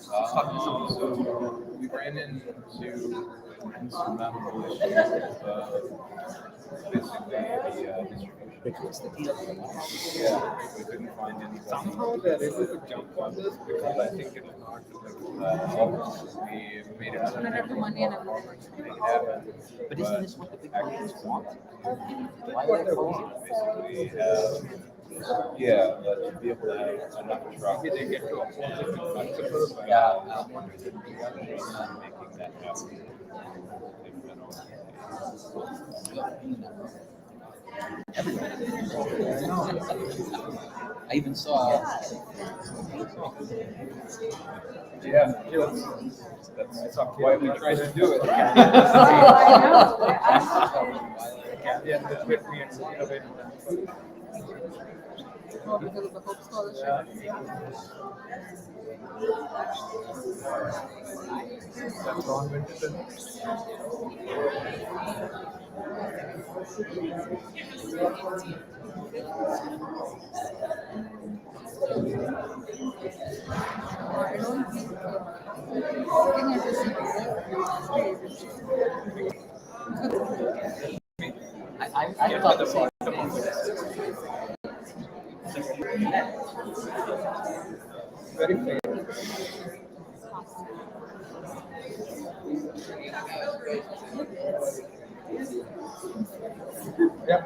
So we ran into insurmountable issues of basically the distribution. Yeah, we couldn't find any. Somehow they're able to jump on this because I think it is not we made it. Not have the money and everything. But isn't this what the big companies want? Why are they basically yeah, to be able to have enough truck. Maybe they get to a point of customers, but making that happen. I even saw. Yeah, that's why we tried to do it. I know. Yeah, that's with me and innovative. Oh, because of the Hope Scholarship. That's Ron Winterton. I don't think looking at this I thought the same. Very fair. Yeah,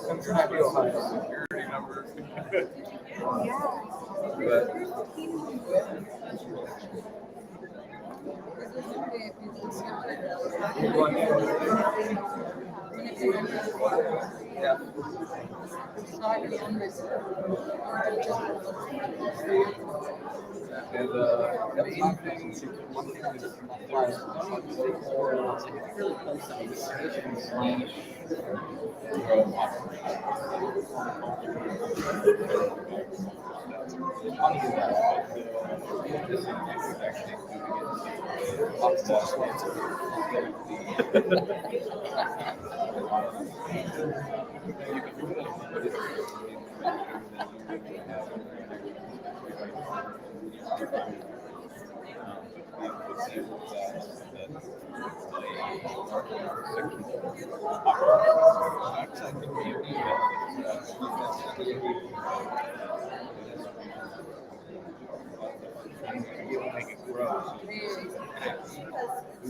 Cincinnati, Ohio, security number. Yeah. And one thing is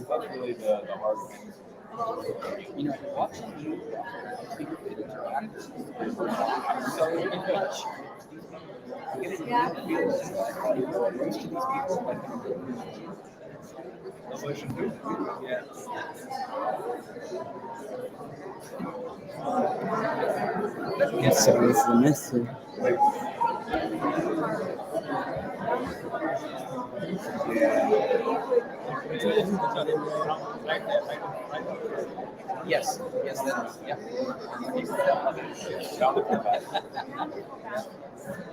that's really the hard thing. You know, watching you figure it interact so much. You get it most of these people Revolution 2? Yeah. Yes, so it's the message. Yes, that is. Yeah.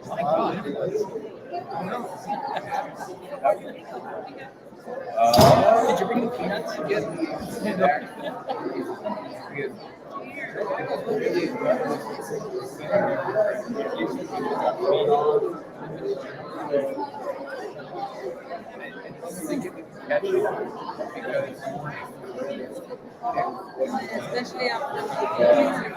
My God. Did you bring the peanuts? Especially after the curve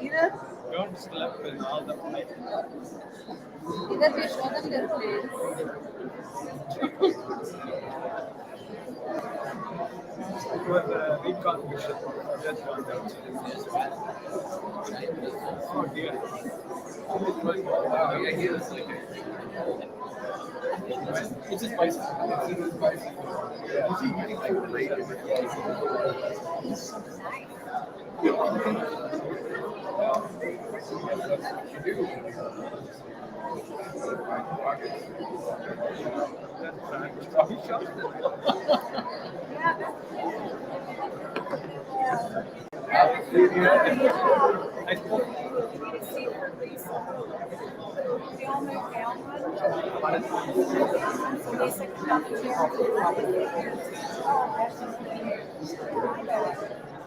either don't slip in all the fight. either we show them their place. It was a recon mission. Just one down. Oh dear. Yeah, he is like it's just bicycle. It's his bicycle. Yeah, he like related. I spoke. They all moved down one. So they said, "Come here."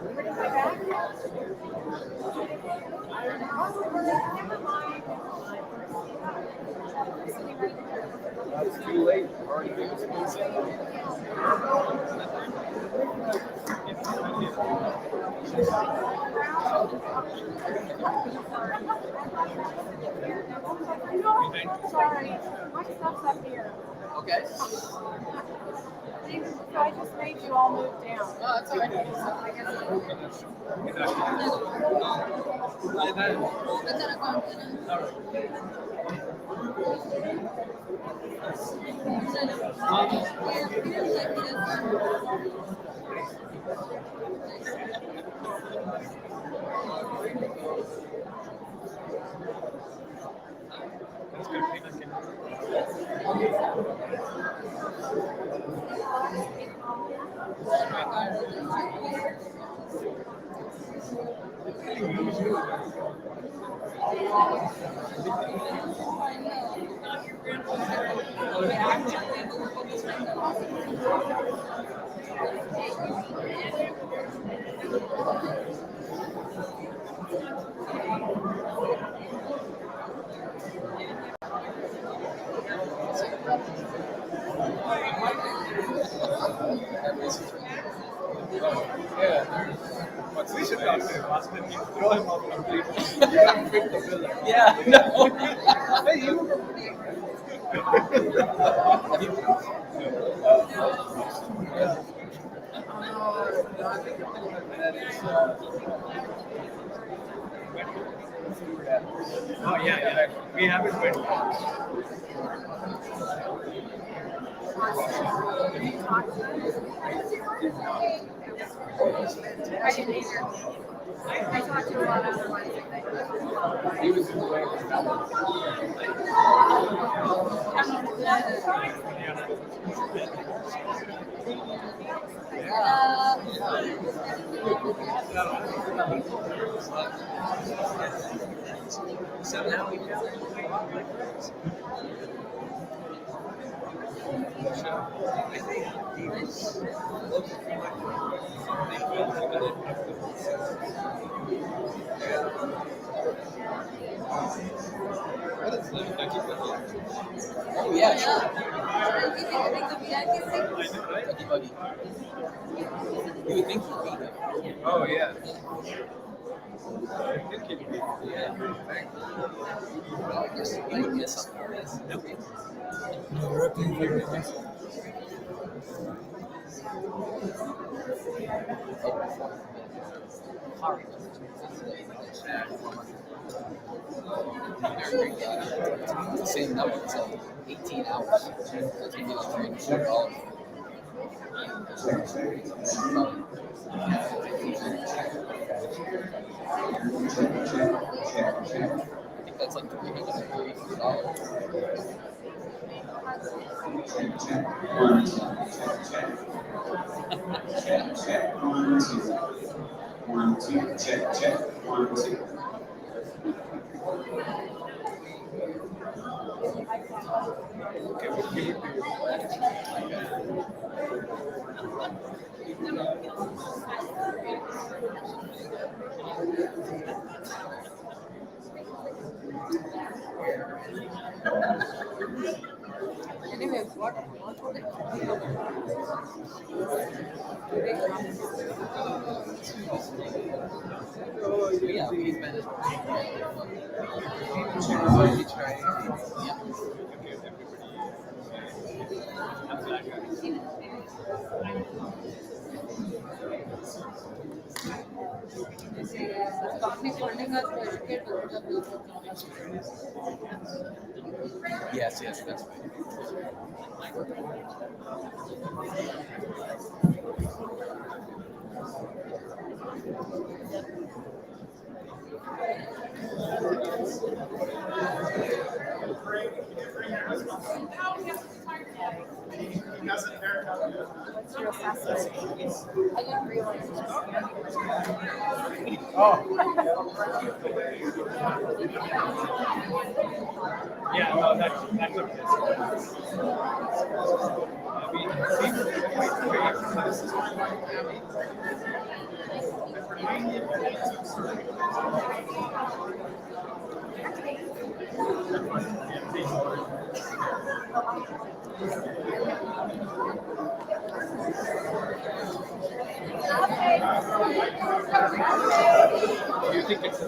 Where did my bag go? Never mind. Sitting right there. It's too late. Already been expensive. Sorry, my stuff's up here. Okay. So I just made you all move down. Oh, that's all right. I guess Yeah. But we should not say last minute. Throw him off completely. Yeah, no. Hey, you. Have you? Oh yeah, yeah. We haven't went. I didn't either. I talked to a lot of other ones. He was in the way. So now we found Oh yeah, sure. Buggy buggy. You would think you'd be there. Oh yeah. I think it'd be. Yeah. Well, I guess you would miss something like this. It's the same number, it's like 18 hours. That's when you get a train to shoot all of it. I think that's like $334. One, two, check, 1, 2. Okay, we'll give it to you. Anyway, what would it Yeah, we've been at company funding us to educate the people? Yes, that's right. What's your assessment? I didn't realize this. Yeah, no, that's okay. Do you think it's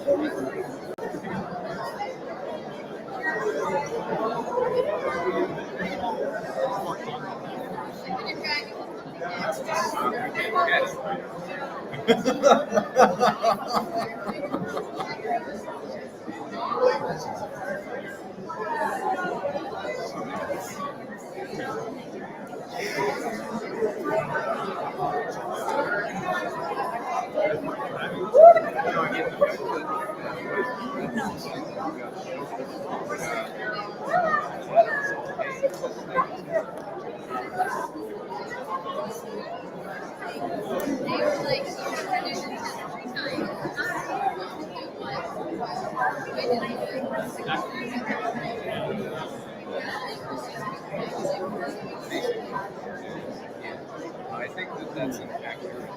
I think that's inaccurate.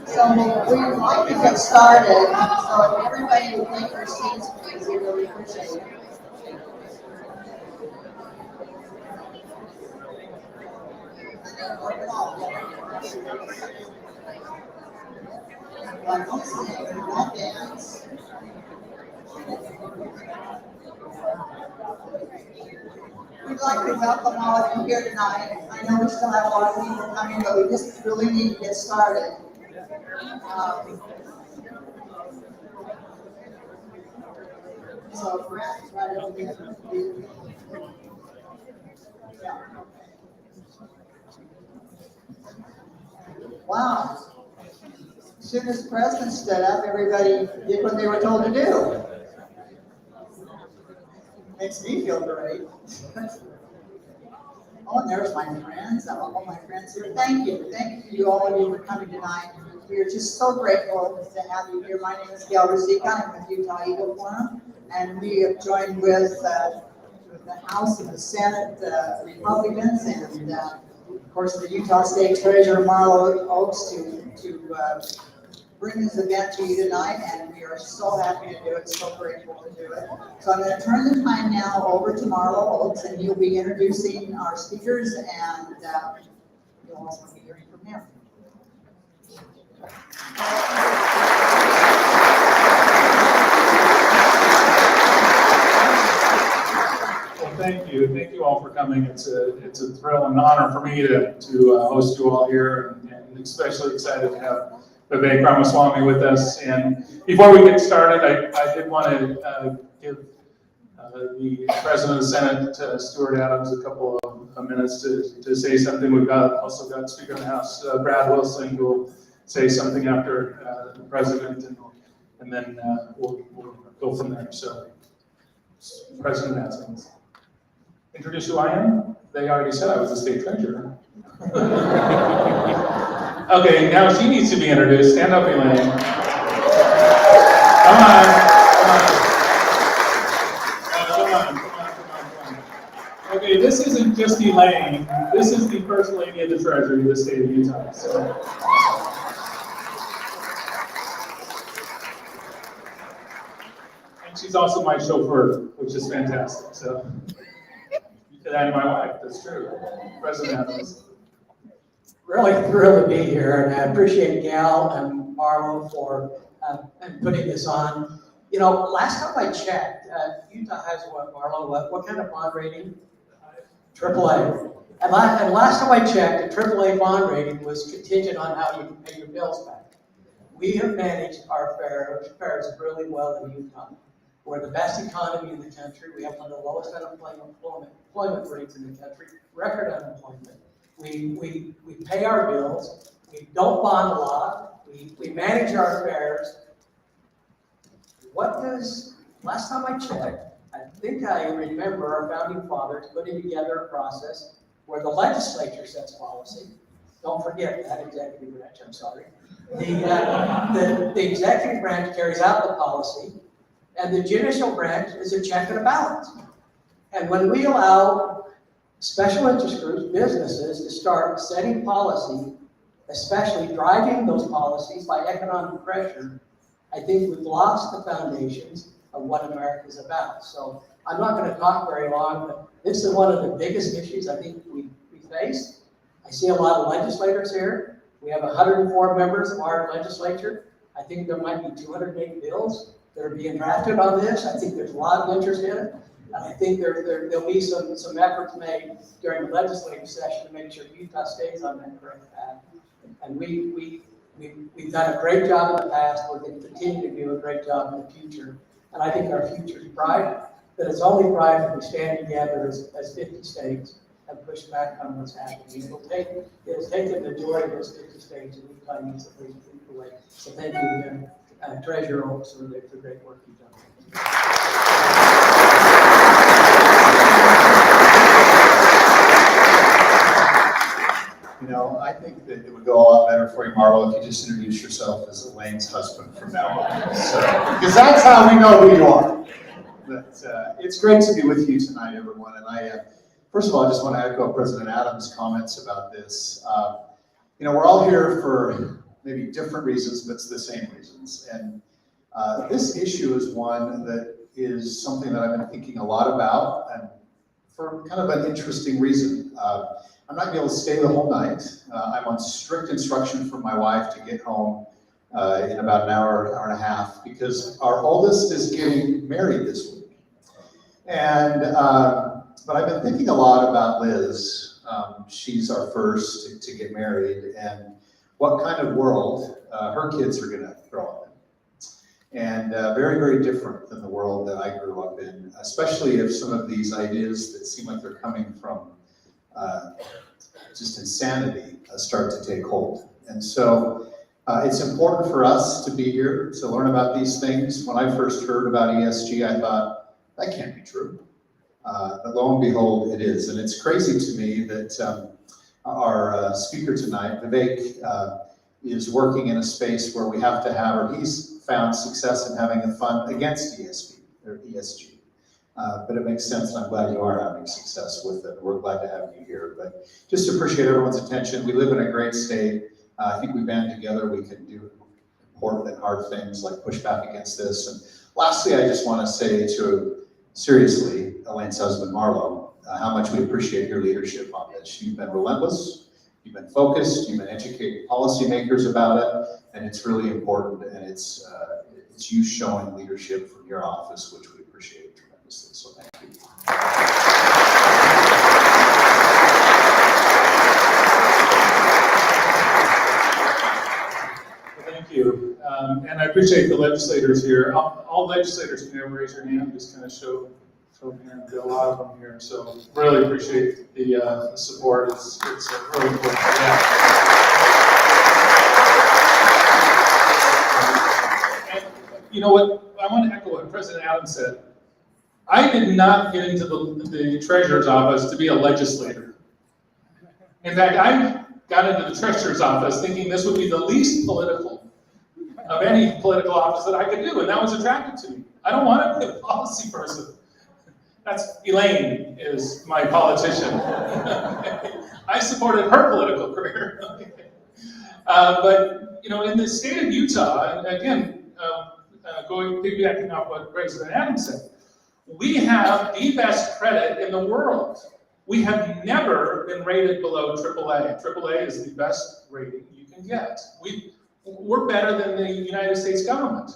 So we'd like to get started, so if everybody would take their seats, please, we really appreciate it. We'd like to welcome all of you here tonight. I know we still have a lot of people coming, but we just really need to get started. So perhaps right over here. Yeah. Wow. As soon as the president stood up, everybody did what they were told to do. Makes me feel great. Oh, and there's my friends. All my friends here. Thank you. Thank you, all of you, for coming tonight. We are just so grateful to have you here. My name is Gail Rosica. I'm with Utah Eagle Forum, and we have joined with the House and the Senate Republicans, and of course the Utah State Treasurer Marlo Oaks to bring this event to you tonight, and we are so happy to do it, so grateful to do it. So I'm going to turn the time now over to Marlo Oaks, and he'll be introducing our speakers, and you'll also be hearing from him. Well, thank you. Thank you all for coming. It's a thrill and honor for me to host you all here, and especially excited to have Vivek Ramaswamy with us. And before we get started, I did want to give the President of the Senate, Stuart Adams, a couple of minutes to say something. We've also got Speaker of the House, Brad Wilson, who will say something after the President, and then we'll go from there. So, President Adams. Introduce who I am? They already said I was the state treasurer. Okay, now she needs to be introduced. Stand up, Elaine. Come on. Okay, this isn't just Elaine. This is the First Lady of the Treasury of the state of Utah. So. And she's also my chauffeur, which is fantastic. So. And my wife, that's true. President Adams. Really thrilled to be here, and I appreciate Gal and Marlo for putting this on. You know, last time I checked, Utah has what, Marlo? What kind of bond rating? AAA. And last time I checked, a AAA bond rating was contingent on how you can pay your bills back. we have managed our affairs really well in Utah. We're the best economy in the country. We have one of the lowest employment rates in the country, record unemployment. We pay our bills. We don't bond a lot. We manage our affairs. Last time I checked, I think I remember our founding fathers putting together a process where the legislature sets policy. Don't forget that executive branch, I'm sorry. The executive branch carries out the policy, and the judicial branch is a check and a balance. And when we allow special interest groups, businesses, to start setting policy, especially driving those policies by economic pressure, I think we've lost the foundations of what America is about. So I'm not going to talk very long, but this is one of the biggest issues I think we face. I see a lot of legislators here. We have 104 members of our legislature. I think there might be 208 bills that are being drafted on this. I think there's a lot of interest in it. And I think there'll be some efforts made during the legislative session to make sure Utah stays on that correct path. And we've done a great job in the past. We're going to continue to do a great job in the future. And I think our future is bright, but it's only bright if we stand together as 50 states and push back on what's happening. It'll take the majority of those 50 states and Utah needs to lead the way. So thank you again, Treasurer Oaks, for the great work you've done. You know, I think that it would go a lot better for you, Marlo, if you just introduce yourself as Elaine's husband from now on. So, because that's how we know who you are. But it's great to be with you tonight, everyone. And first of all, I just want to echo President Adams' comments about this. You know, we're all here for maybe different reasons, but it's the same reasons. And this issue is one that is something that I've been thinking a lot about, and for kind of an interesting reason. I'm not going to be able to stay the whole night. I'm on strict instruction from my wife to get home in about an hour and a half, because our oldest is getting married this week. And, but I've been thinking a lot about Liz. She's our first to get married, and what kind of world her kids are going to grow up in. And very, very different than the world that I grew up in, especially if some of these ideas that seem like they're coming from just insanity start to take hold. And so it's important for us to be here to learn about these things. When I first heard about ESG, I thought, that can't be true. But lo and behold, it is. And it's crazy to me that our speaker tonight, Vivek, is working in a space where we have to have, or he's found success in having a fund against ESG. But it makes sense, and I'm glad you are having success with it. We're glad to have you here. But just appreciate everyone's attention. We live in a great state. I think we band together, we can do important and hard things like push back against this. And lastly, I just want to say seriously, Elaine's husband, Marlo, how much we appreciate your leadership on this. You've been relentless, you've been focused, you've been educating policymakers about it, and it's really important, and it's you showing leadership from your office, which we appreciate tremendously, so thank you. Thank you, and I appreciate the legislators here. All legislators can raise your hand, just kind of show hands. There are a lot of them here, so really appreciate the support. It's really important. And you know what? I want to echo what President Adams said. I did not get into the treasurer's office to be a legislator. In fact, I got into the treasurer's office thinking this would be the least political of any political office that I could do, and that was attractive to me. I don't want to be a policy person. That's Elaine is my politician. I supported her political career. But you know, in the state of Utah, and again, piggybacking off what President Adams said, we have the best credit in the world. We have never been rated below AAA. AAA is the best rating you can get. We're better than the United States government.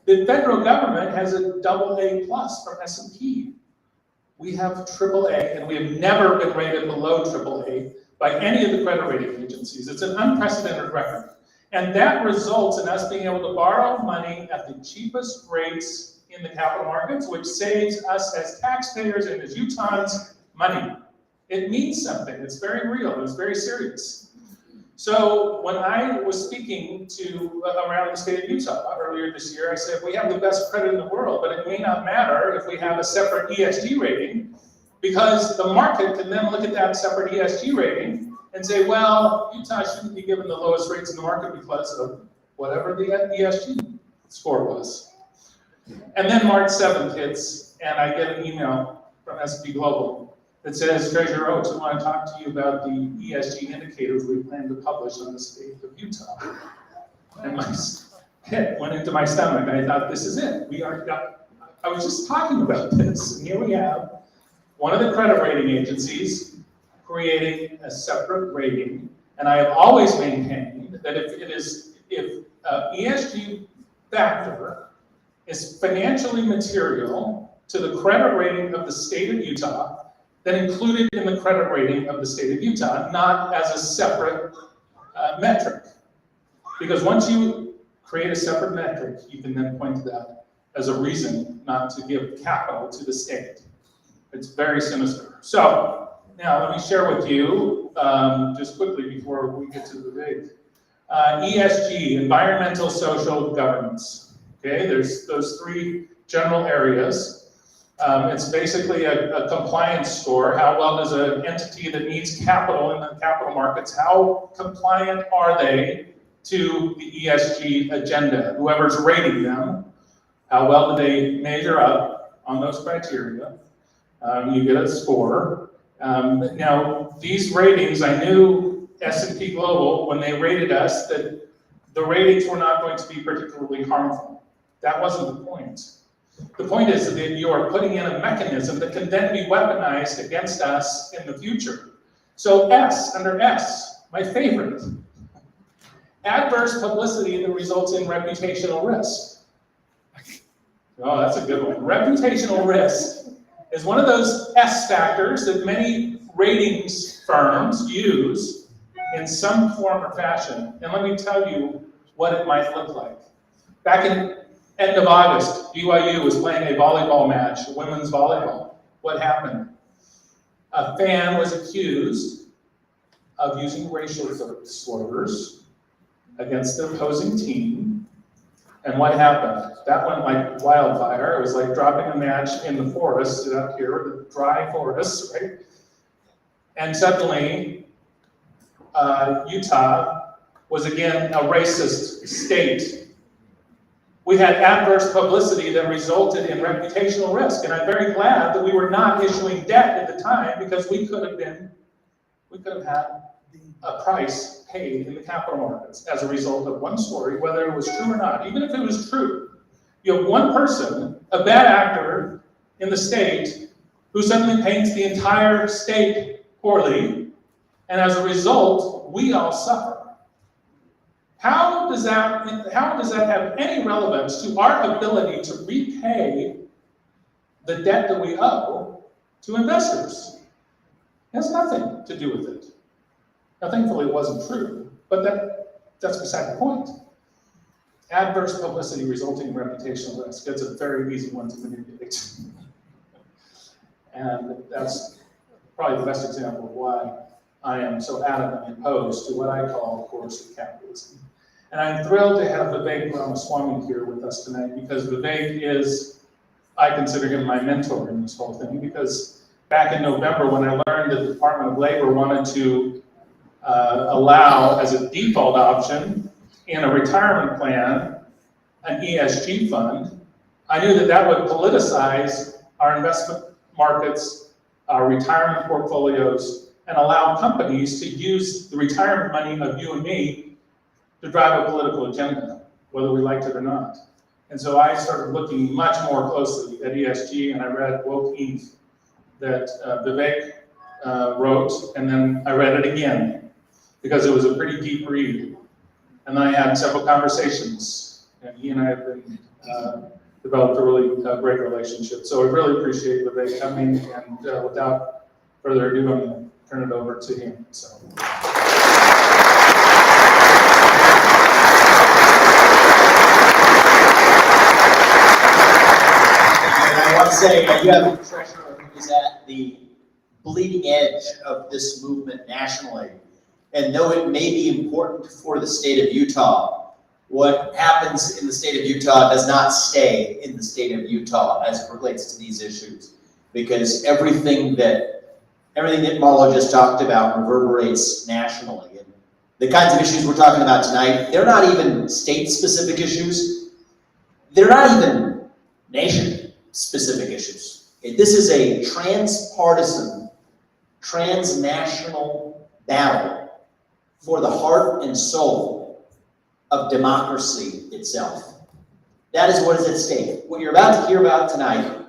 The federal government has a AA+ from S&P. We have AAA, and we have never been rated below AAA by any of the credit rating agencies. It's an unprecedented record. And that results in us being able to borrow money at the cheapest rates in the capital markets, which saves us as taxpayers and as Utahns money. It means something. It's very real. It's very serious. So when I was speaking to around the state of Utah earlier this year, I said, we have the best credit in the world, but it may not matter if we have a separate ESG rating, because the market can then look at that separate ESG rating and say, well, Utah shouldn't be given the lowest rates in the market because of whatever the ESG score was. And then March 7th hits, and I get an email from S&P Global that says, Treasurer Oates, we want to talk to you about the ESG indicators we plan to publish on the state of Utah. And my hit went into my stomach. I thought, this is it. I was just talking about this, and here we have one of the credit rating agencies creating a separate rating. And I have always maintained that if ESG factor is financially material to the credit rating of the state of Utah, then included in the credit rating of the state of Utah, not as a separate metric. Because once you create a separate metric, you can then point to that as a reason not to give capital to the state. It's very sinister. So now let me share with you, just quickly before we get to the debate, ESG, environmental, social, governance. Okay, there's those three general areas. It's basically a compliance score. How well does an entity that needs capital in the capital markets, how compliant are they to the ESG agenda? Whoever's rating them, how well do they measure up on those criteria? You get a score. Now, these ratings, I knew S&P Global, when they rated us, that the ratings were not going to be particularly harmful. That wasn't the point. The point is that you are putting in a mechanism that can then be weaponized against us in the future. So under S, my favorite, adverse publicity that results in reputational risk. Oh, that's a good one. Reputational risk is one of those S factors that many ratings firms use in some form or fashion. And let me tell you what it might look like. Back in end of August, BYU was playing a volleyball match, women's volleyball. What happened? A fan was accused of using racial slurs against the opposing team. And what happened? That went like wildfire. It was like dropping a match in the forest out here, the dry forest, right? And suddenly, Utah was again a racist state. We had adverse publicity that resulted in reputational risk, and I'm very glad that we were not issuing debt at the time, because we could have had a price paid in the capital markets as a result of one story, whether it was true or not. Even if it was true, you have one person, a bad actor in the state, who suddenly paints the entire state poorly, and as a result, we all suffer. How does that have any relevance to our ability to repay the debt that we owe to investors? It has nothing to do with it. Now, thankfully, it wasn't true, but that's beside the point. Adverse publicity resulting in reputational risk. It's a very easy one to manipulate. And that's probably the best example of why I am so adamantly opposed to what I call coercive capitalism. And I'm thrilled to have Vivek Ramaswamy here with us tonight, because Vivek is, I consider him my mentor in this whole thing, because back in November, when I learned that the Department of Labor wanted to allow as a default option in a retirement plan an ESG fund, I knew that that would politicize our investment markets, our retirement portfolios, and allow companies to use the retirement money of you and me to drive a political agenda, whether we liked it or not. And so I started looking much more closely at ESG, and I read Woke Inc. that Vivek wrote, and then I read it again, because it was a pretty deep read. And then I had several conversations, and he and I have been developed a really great relationship. So I really appreciate Vivek coming, and without further ado, I'm going to turn it over to him. So. want to say you have a treasurer who is at the bleeding edge of this movement nationally. And though it may be important for the state of Utah, what happens in the state of Utah does not stay in the state of Utah as it relates to these issues. Because everything that Marlo just talked about reverberates nationally. And the kinds of issues we're talking about tonight, they're not even state-specific issues. They're not even nation-specific issues. This is a transpartisan, transnational battle for the heart and soul of democracy itself. That is what is at stake. What you're about to hear about tonight,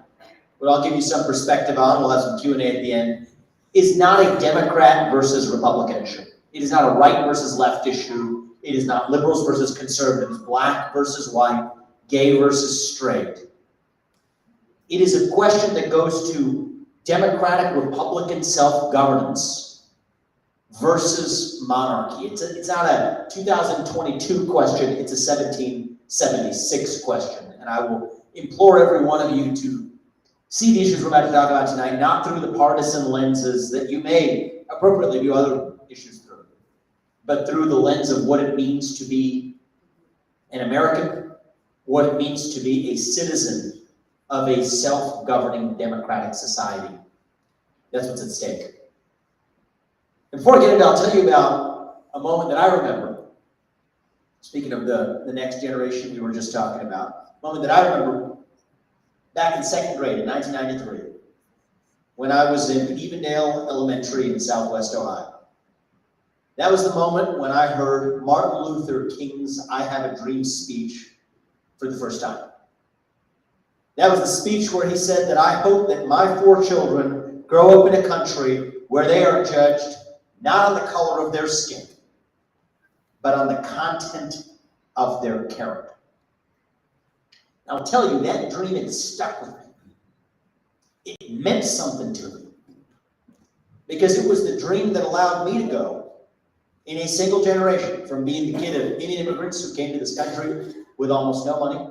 what I'll give you some perspective on, we'll have some Q&A at the end, is not a Democrat versus Republican issue. It is not a right versus left issue. It is not liberals versus conservatives, black versus white, gay versus straight. It is a question that goes to democratic Republican self-governance versus monarchy. It's not a 2022 question, it's a 1776 question. And I will implore every one of you to see the issues we're about to talk about tonight, not through the partisan lenses that you may appropriately view other issues through, but through the lens of what it means to be an American, what it means to be a citizen of a self-governing democratic society. That's what's at stake. And before I get into it, I'll tell you about a moment that I remember. Speaking of the next generation we were just talking about, a moment that I remember back in second grade in 1993, when I was in Evendale Elementary in Southwest Ohio. That was the moment when I heard Martin Luther King's I Have a Dream speech for the first time. That was the speech where he said that I hope that my 4 children grow up in a country where they are judged not on the color of their skin, but on the content of their character. I'll tell you, that dream had stuck with me. It meant something to me. Because it was the dream that allowed me to go in a single generation from being the kid of Indian immigrants who came to this country with almost no money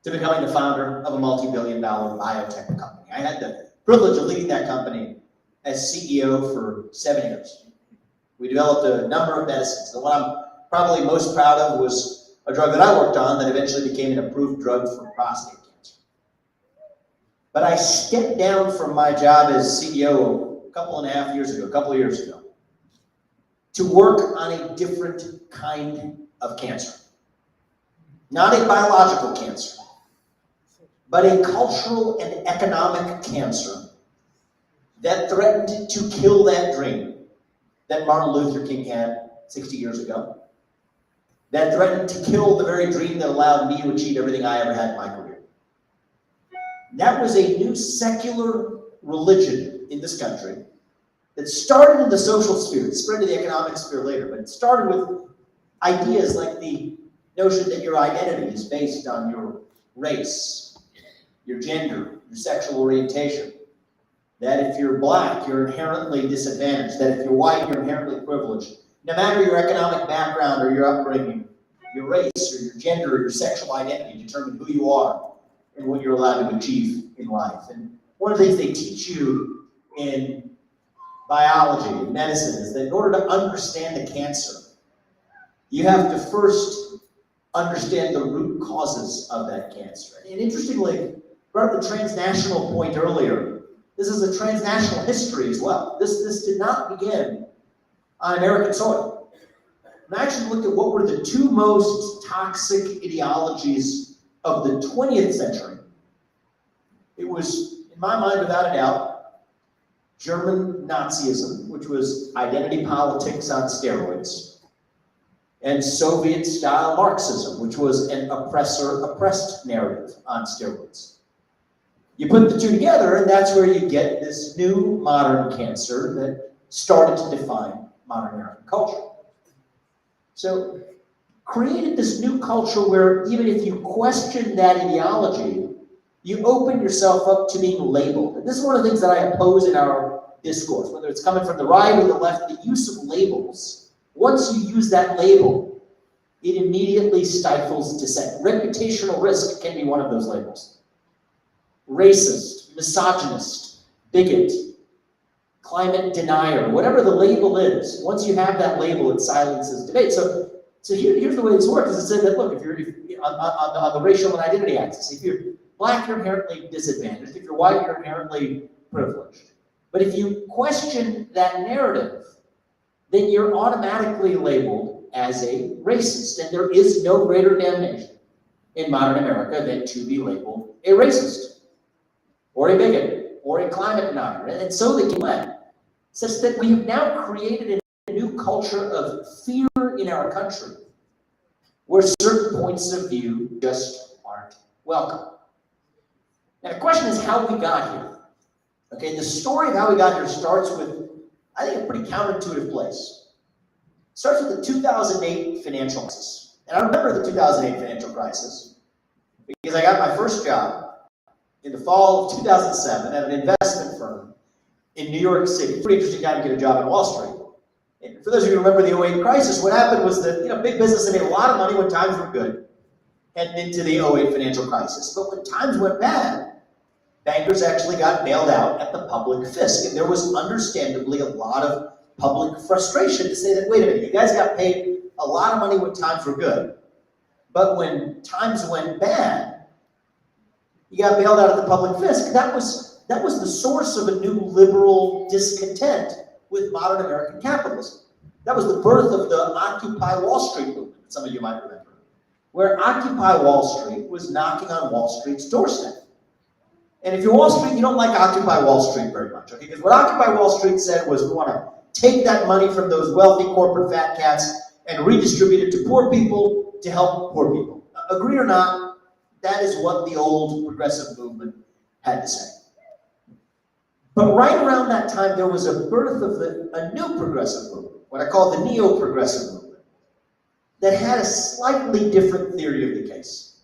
to becoming the founder of a multi-billion-dollar biotech company. I had the privilege of leading that company as CEO for 7 years. We developed a number of medicines. The one I'm probably most proud of was a drug that I worked on that eventually became an approved drug for prostate cancer. But I stepped down from my job as CEO a couple of years ago, to work on a different kind of cancer. Not a biological cancer, but a cultural and economic cancer that threatened to kill that dream that Martin Luther King had 60 years ago. That threatened to kill the very dream that allowed me to achieve everything I ever had in my career. That was a new secular religion in this country that started in the social sphere, it spread to the economic sphere later, but it started with ideas like the notion that your identity is based on your race, your gender, your sexual orientation. That if you're black, you're inherently disadvantaged. That if you're white, you're inherently privileged. No matter your economic background or your upbringing, your race or your gender or your sexual identity determine who you are and what you're allowed to achieve in life. And one of the things they teach you in biology and medicine is that in order to understand the cancer, you have to first understand the root causes of that cancer. And interestingly, brought up the transnational point earlier. This is a transnational history as well. This did not begin on American soil. And I actually looked at what were the 2 most toxic ideologies of the 20th century. It was, in my mind, without a doubt, German Nazism, which was identity politics on steroids, and Soviet-style Marxism, which was an oppressor-oppressed narrative on steroids. You put the 2 together, and that's where you get this new modern cancer that started to define modern American culture. So, created this new culture where even if you question that ideology, you open yourself up to being labeled. And this is one of the things that I oppose in our discourse, whether it's coming from the right or the left, the use of labels. Once you use that label, it immediately stifles dissent. Reputational risk can be one of those labels. racist, misogynist, bigot, climate denier, whatever the label is. Once you have that label, it silences debate. So here's the way this works, is it said that, look, if you're on the racial and identity axis, if you're black, you're inherently disadvantaged. If you're white, you're inherently privileged. But if you question that narrative, then you're automatically labeled as a racist. And there is no greater damnation in modern America than to be labeled a racist, or a bigot, or a climate denier. And so they can such that we have now created a new culture of fear in our country, where certain points of view just aren't welcome. Now the question is how we got here. Okay, the story of how we got here starts with, I think, a pretty counterintuitive place. It starts with the 2008 financial crisis. And I remember the 2008 financial crisis because I got my first job in the fall of 2007 at an investment firm in New York City. Pretty interesting time to get a job on Wall Street. And for those of you who remember the 08 crisis, what happened was that big business made a lot of money when times were good, heading into the 08 financial crisis. But when times went bad, bankers actually got bailed out at the public fisc. And there was understandably a lot of public frustration to say that, wait a minute, you guys got paid a lot of money when times were good. But when times went bad, you got bailed out at the public fisc. That was the source of a new liberal discontent with modern American capitalism. That was the birth of the Occupy Wall Street movement, some of you might remember, where Occupy Wall Street was knocking on Wall Street's doorstep. And if you're Wall Street, you don't like Occupy Wall Street very much, okay? Because what Occupy Wall Street said was, we want to take that money from those wealthy corporate fat cats and redistribute it to poor people to help poor people. Agree or not, that is what the old progressive movement had to say. But right around that time, there was a birth of a new progressive movement, what I call the neo-progressive movement, that had a slightly different theory of the case.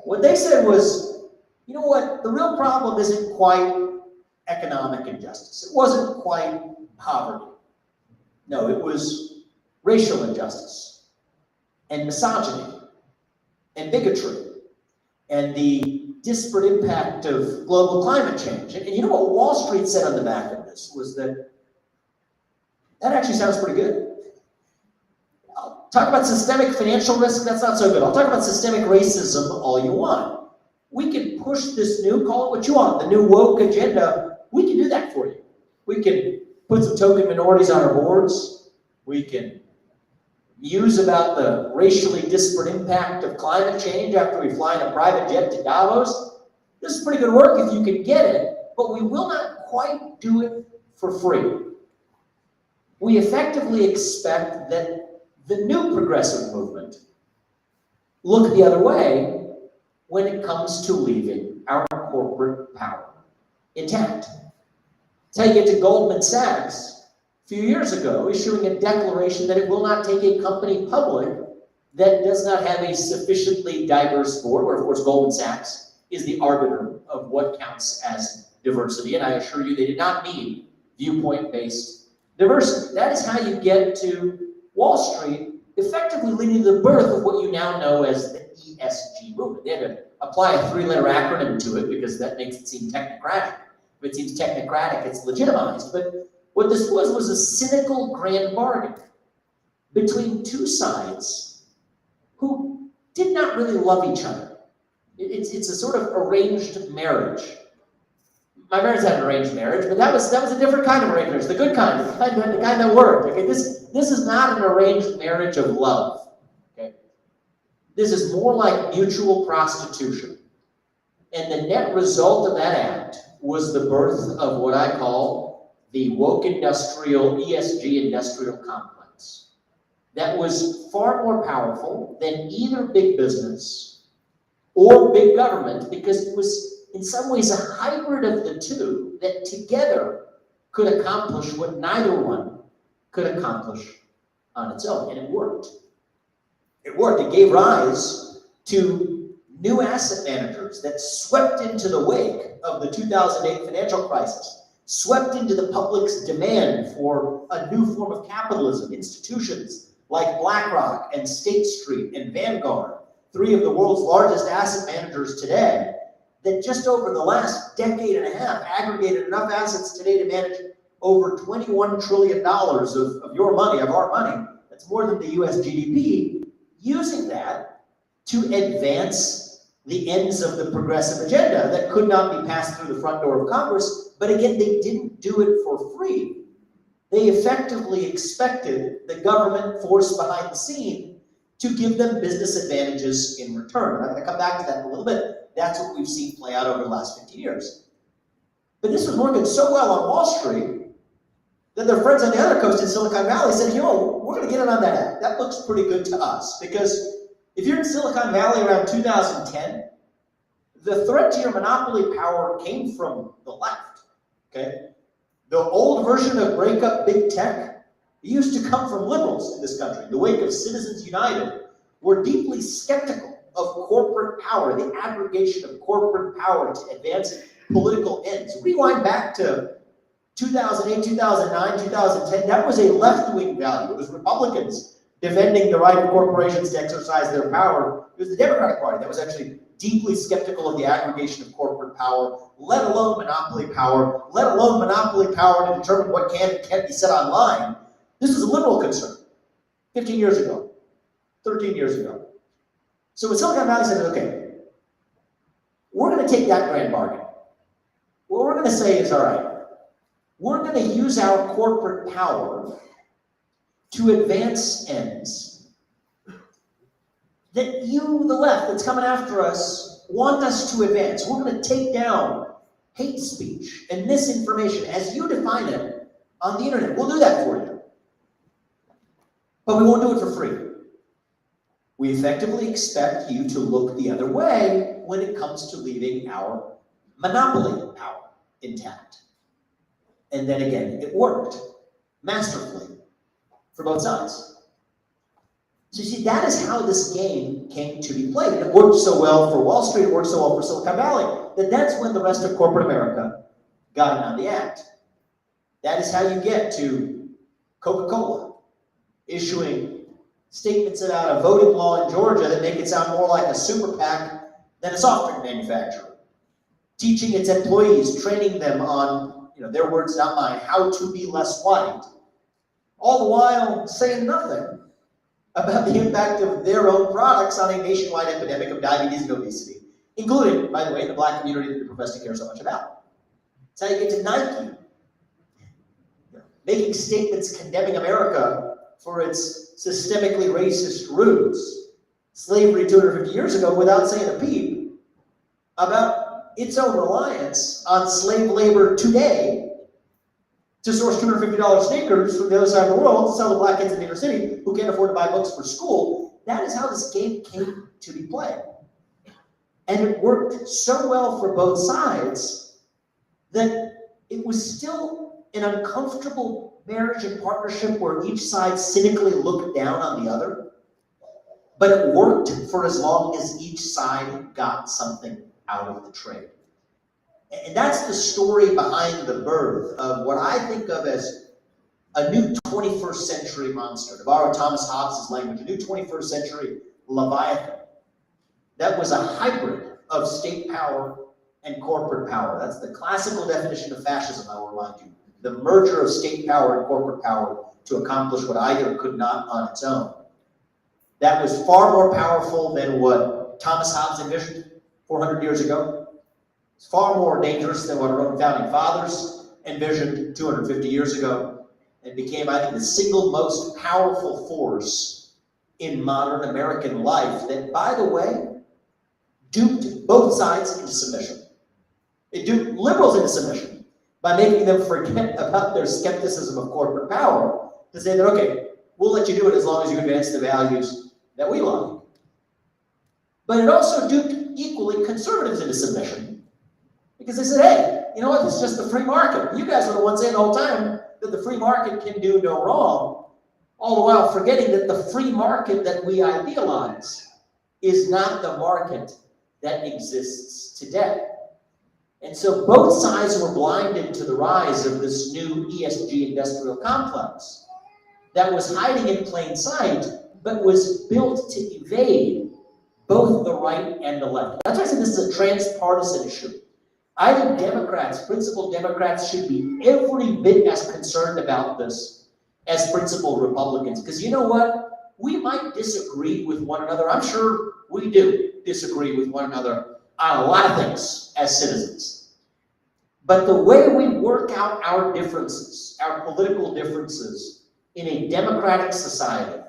What they said was, you know what, the real problem isn't quite economic injustice. It wasn't quite poverty. No, it was racial injustice and misogyny and bigotry and the disparate impact of global climate change. And you know what Wall Street said on the back of this was that actually sounds pretty good. I'll talk about systemic financial risk, that's not so good. I'll talk about systemic racism all you want. We can push this new, call it what you want, the new woke agenda, we can do that for you. We can put some token minorities on our boards. We can muse about the racially disparate impact of climate change after we fly in a private jet to Davos. This is pretty good work if you can get it, but we will not quite do it for free. We effectively expect that the new progressive movement look the other way when it comes to leaving our corporate power intact. That's how you get to Goldman Sachs a few years ago issuing a declaration that it will not take a company public that does not have a sufficiently diverse board, where of course Goldman Sachs is the arbiter of what counts as diversity, and I assure you they did not mean viewpoint-based diversity. That is how you get to Wall Street, effectively leading to the birth of what you now know as the ESG movement. They had to apply a three-letter acronym to it because that makes it seem technocratic. If it seems technocratic, it's legitimized. But what this was a cynical grand bargain between two sides who did not really love each other. It's a sort of arranged marriage. My parents had an arranged marriage, but that was a different kind of arranged marriage, the good kind, the kind that worked. Okay, this is not an arranged marriage of love. Okay, this is more like mutual prostitution, and the net result of that act was the birth of what I call the woke industrial ESG industrial complex. That was far more powerful than either big business or big government, because it was in some ways a hybrid of the two that together could accomplish what neither one could accomplish on its own, and it worked. It worked. It gave rise to new asset managers that swept into the wake of the 2008 financial crisis, swept into the public's demand for a new form of capitalism. Institutions like BlackRock and State Street and Vanguard, three of the world's largest asset managers today, that just over the last decade and a half aggregated enough assets today to manage over $21 trillion of your money, of our money. That's more than the US GDP, using that to advance the ends of the progressive agenda that could not be passed through the front door of Congress. But again, they didn't do it for free. They effectively expected the government force behind the scene to give them business advantages in return. I'm going to come back to that in a little bit. That's what we've seen play out over the last 15 years. But this was working so well on Wall Street that their friends on the other coast in Silicon Valley said, you know, we're going to get in on that act. That looks pretty good to us. Because if you're in Silicon Valley around 2010, the threat to your monopoly power came from the left, okay? The old version of break up big tech used to come from liberals in this country. In the wake of Citizens United, were deeply skeptical of corporate power, the aggregation of corporate power to advance political ends. Rewind back to 2008, 2009, 2010, that was a left-wing value. It was Republicans defending the right of corporations to exercise their power. It was the Democratic Party that was actually deeply skeptical of the aggregation of corporate power, let alone monopoly power to determine what can and can't be said online. This was a liberal concern 15 years ago, 13 years ago. So when Silicon Valley said, okay, we're going to take that grand bargain. What we're going to say is, all right, we're going to use our corporate power to advance ends that you, the left, that's coming after us, want us to advance. We're going to take down hate speech and misinformation as you define it on the internet. We'll do that for you. But we won't do it for free. We effectively expect you to look the other way when it comes to leaving our monopoly power intact. And then again, it worked masterfully for both sides. So you see, that is how this game came to be played. And it worked so well for Wall Street, it worked so well for Silicon Valley, that that's when the rest of corporate America got in on the act. That is how you get to Coca-Cola issuing statements about a voting law in Georgia that make it sound more like a super PAC than a soft drink manufacturer. Teaching its employees, training them on, their words, not mine, how to be less white. All the while saying nothing about the impact of their own products on a nationwide epidemic of diabetes and obesity, including, by the way, the black community that they profess to care so much about. That's how you get to Nike, making statements condemning America for its systemically racist roots, slavery 250 years ago, without saying a peep about its own reliance on slave labor today to source $250 sneakers from the other side of the world to sell to black kids in New York City who can't afford to buy books for school. That is how this game came to be played. And it worked so well for both sides that it was still an uncomfortable marriage and partnership where each side cynically looked down on the other. But it worked for as long as each side got something out of the trade. And that's the story behind the birth of what I think of as a new 21st century monster. To borrow Thomas Hobbes' language, a new 21st century Leviathan that was a hybrid of state power and corporate power. That's the classical definition of fascism, I will remind you. The merger of state power and corporate power to accomplish what either could not on its own. That was far more powerful than what Thomas Hobbes envisioned 400 years ago. It's far more dangerous than what our own founding fathers envisioned 250 years ago, and became, I think, the single most powerful force in modern American life that, by the way, duped both sides into submission. It duped liberals into submission by making them forget about their skepticism of corporate power to say that, okay, we'll let you do it as long as you advance the values that we love. But it also duped equally conservatives into submission, because they said, hey, you know what, this is just the free market. You guys are the ones saying the whole time that the free market can do no wrong, all the while forgetting that the free market that we idealize is not the market that exists today. And so both sides were blinded to the rise of this new ESG industrial complex that was hiding in plain sight, but was built to evade both the right and the left. That's why I said this is a transpartisan issue. I think Democrats, principled Democrats, should be every bit as concerned about this as principled Republicans. Because you know what? We might disagree with one another. I'm sure we do disagree with one another on a lot of things as citizens. But the way we work out our differences, our political differences in a democratic society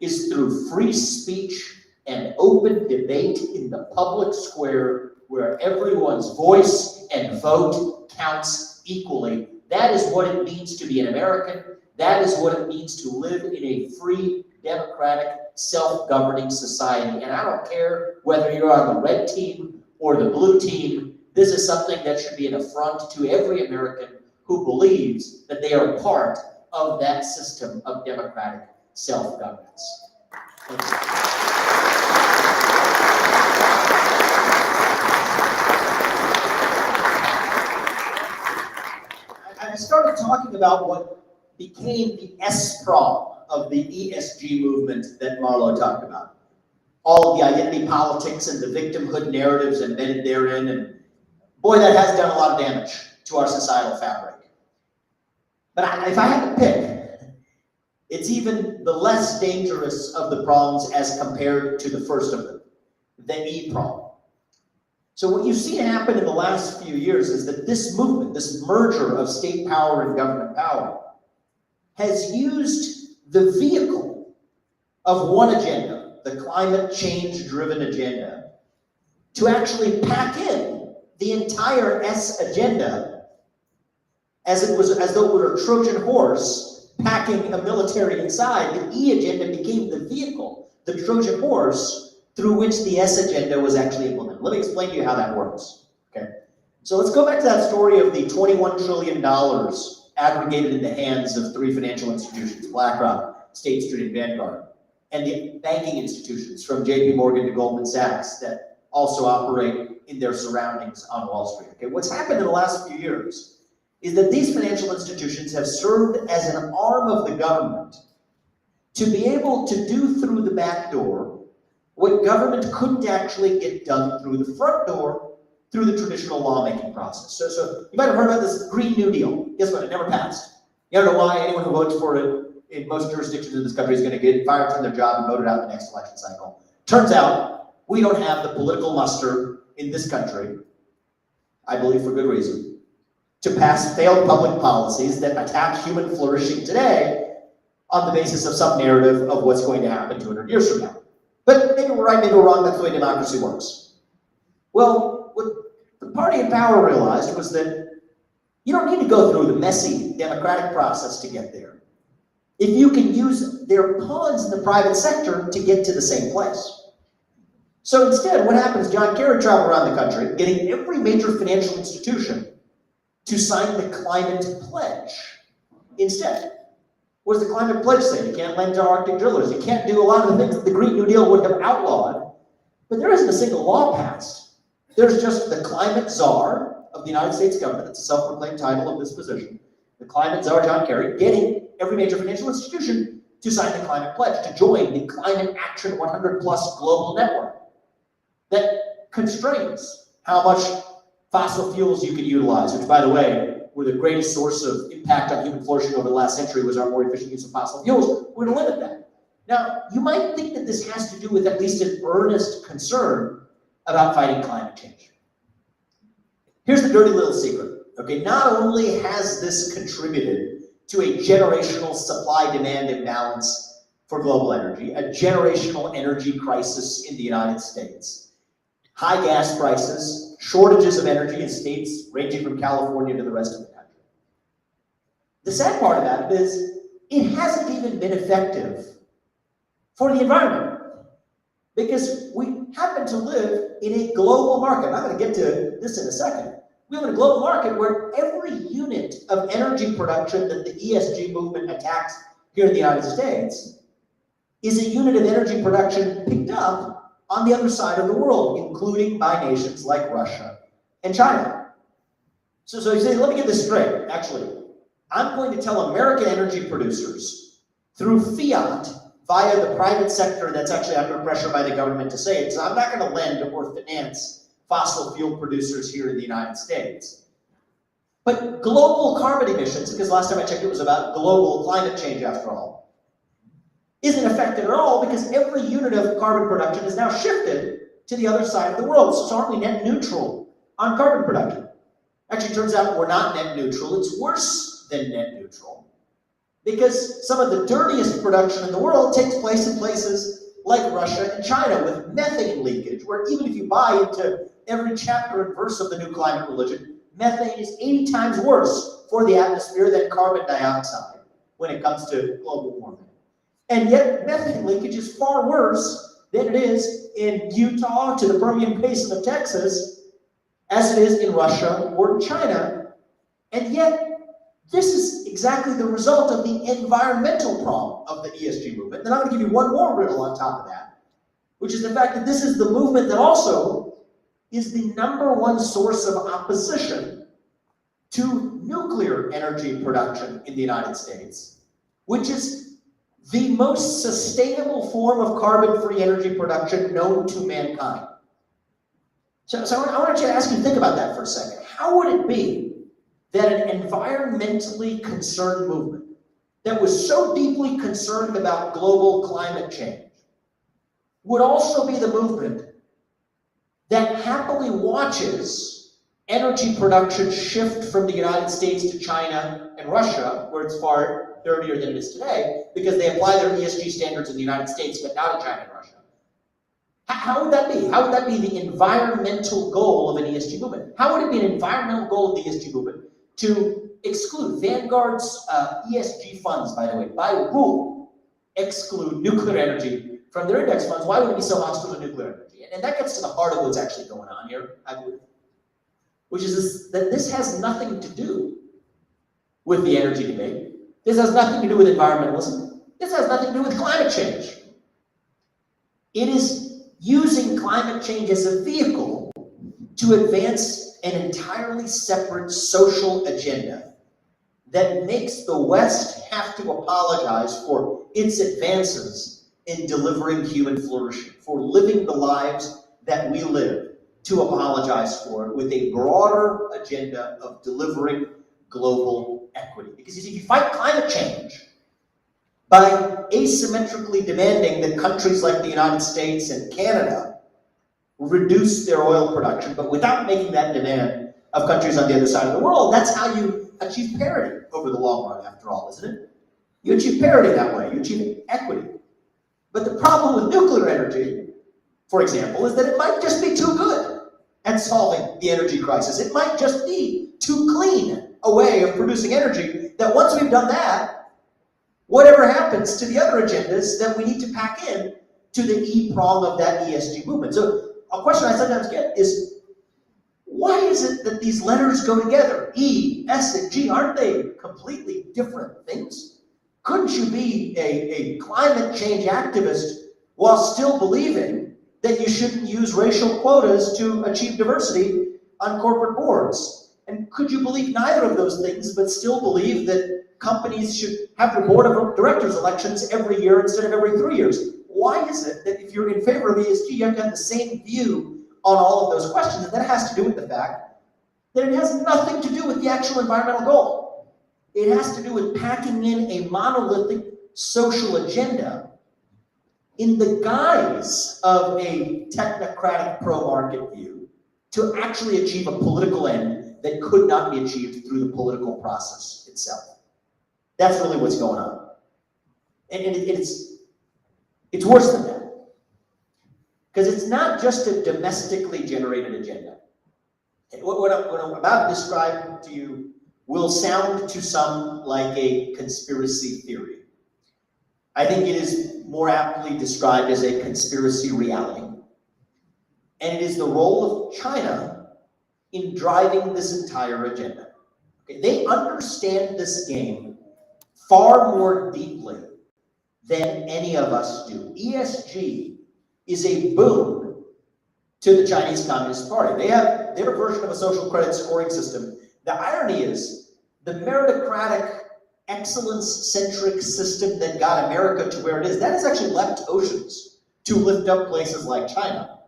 is through free speech and open debate in the public square where everyone's voice and vote counts equally. That is what it means to be an American. That is what it means to live in a free, democratic, self-governing society. And I don't care whether you're on the red team or the blue team, this is something that should be an affront to every American who believes that they are part of that system of democratic self-governance. I started talking about what became the S prong of the ESG movement that Marlo talked about. All of the identity politics and the victimhood narratives embedded therein, and boy, that has done a lot of damage to our societal fabric. But if I had to pick, it's even the less dangerous of the prongs as compared to the first of them, the E prong. So what you see happen in the last few years is that this movement, this merger of state power and government power, has used the vehicle of one agenda, the climate change-driven agenda, to actually pack in the entire S agenda as though it were a Trojan horse packing a military inside. The E agenda became the vehicle, the Trojan horse, through which the S agenda was actually implemented. Let me explain to you how that works, okay? So let's go back to that story of the $21 trillion aggregated in the hands of three financial institutions, BlackRock, State Street, and Vanguard, and the banking institutions from JP Morgan to Goldman Sachs that also operate in their surroundings on Wall Street. Okay, what's happened in the last few years is that these financial institutions have served as an arm of the government to be able to do through the back door what government couldn't actually get done through the front door through the traditional lawmaking process. So you might have heard about this Green New Deal. Guess what? It never passed. You don't know why anyone who votes for it in most jurisdictions in this country is going to get fired from their job and voted out in the next election cycle. Turns out, we don't have the political muster in this country, I believe for good reason, to pass failed public policies that attack human flourishing today on the basis of some narrative of what's going to happen 200 years from now. But maybe we're right, maybe we're wrong, that's the way democracy works. Well, what the party in power realized was that you don't need to go through the messy democratic process to get there. If you can use their pawns in the private sector to get to the same place. So instead, what happens, John Kerry traveled around the country, getting every major financial institution to sign the climate pledge instead. What does the climate pledge say? You can't lend to Arctic drillers. You can't do a lot of the things that the Green New Deal would have outlawed. But there isn't a single law passed. There's just the climate czar of the United States government, it's a self-proclaimed title of this position, the climate czar, John Kerry, getting every major financial institution to sign the climate pledge, to join the Climate Action 100 Plus global network that constrains how much fossil fuels you can utilize, which, by the way, were the greatest source of impact on human flourishing over the last century was our more efficient use of fossil fuels. We're going to limit that. Now, you might think that this has to do with at least an earnest concern about fighting climate change. Here's the dirty little secret, okay? Not only has this contributed to a generational supply-demand imbalance for global energy, a generational energy crisis in the United States, high gas prices, shortages of energy in states ranging from California to the rest of the country. The sad part about it is it hasn't even been effective for the environment because we happen to live in a global market. I'm going to get to this in a second. We live in a global market where every unit of energy production that the ESG movement attacks here in the United States is a unit of energy production picked up on the other side of the world, including by nations like Russia and China. So you say, let me get this straight. Actually, I'm going to tell American energy producers through fiat via the private sector that's actually under pressure by the government to say it. So I'm not going to lend or finance fossil fuel producers here in the United States. But global carbon emissions, because last time I checked it was about global climate change after all, isn't affected at all because every unit of carbon production is now shifted to the other side of the world. So aren't we net neutral on carbon production? Actually, it turns out we're not net neutral. It's worse than net neutral because some of the dirtiest production in the world takes place in places like Russia and China with methane leakage, where even if you buy into every chapter and verse of the new climate religion, methane is 80 times worse for the atmosphere than carbon dioxide when it comes to global warming. And yet methane leakage is far worse than it is in Utah to the Permian Basin of Texas as it is in Russia or in China. And yet this is exactly the result of the environmental problem of the ESG movement. And I'm going to give you one more riddle on top of that, which is the fact that this is the movement that also is the #1 source of opposition to nuclear energy production in the United States, which is the most sustainable form of carbon-free energy production known to mankind. So I want you to ask you to think about that for a second. How would it be that an environmentally concerned movement that was so deeply concerned about global climate change would also be the movement that happily watches energy production shift from the United States to China and Russia, where it's far dirtier than it is today, because they apply their ESG standards in the United States, but not in China and Russia? How would that be? How would that be the environmental goal of an ESG movement? How would it be an environmental goal of the ESG movement to exclude Vanguard's ESG funds, by the way, by rule, exclude nuclear energy from their index funds? Why would it be so hostile to nuclear energy? And that gets to the heart of what's actually going on here, I believe, which is that this has nothing to do with the energy debate. This has nothing to do with environmentalism. This has nothing to do with climate change. It is using climate change as a vehicle to advance an entirely separate social agenda that makes the West have to apologize for its advances in delivering human flourishing, for living the lives that we live, to apologize for it with a broader agenda of delivering global equity. Because you see, if you fight climate change by asymmetrically demanding that countries like the United States and Canada reduce their oil production, but without making that demand of countries on the other side of the world, that's how you achieve parity over the long run, after all, isn't it? You achieve parity that way, you achieve equity. But the problem with nuclear energy, for example, is that it might just be too good at solving the energy crisis. It might just be too clean a way of producing energy that once we've done that, whatever happens to the other agendas that we need to pack in to the E prong of that ESG movement. So a question I sometimes get is, why is it that these letters go together? E, S, and G, aren't they completely different things? Couldn't you be a climate change activist while still believing that you shouldn't use racial quotas to achieve diversity on corporate boards? And could you believe neither of those things but still believe that companies should have their board of directors elections every year instead of every 3 years? Why is it that if you're in favor of ESG, you have to have the same view on all of those questions? And that has to do with the fact that it has nothing to do with the actual environmental goal. It has to do with packing in a monolithic social agenda in the guise of a technocratic pro-market view to actually achieve a political end that could not be achieved through the political process itself. That's really what's going on. And it's worse than that. Because it's not just a domestically generated agenda. What I'm about to describe to you will sound to some like a conspiracy theory. I think it is more aptly described as a conspiracy reality. And it is the role of China in driving this entire agenda. Okay, they understand this game far more deeply than any of us do. ESG is a boon to the Chinese Communist Party. They have their version of a social credit scoring system. The irony is, the meritocratic excellence-centric system that got America to where it is, that has actually left oceans to lift up places like China.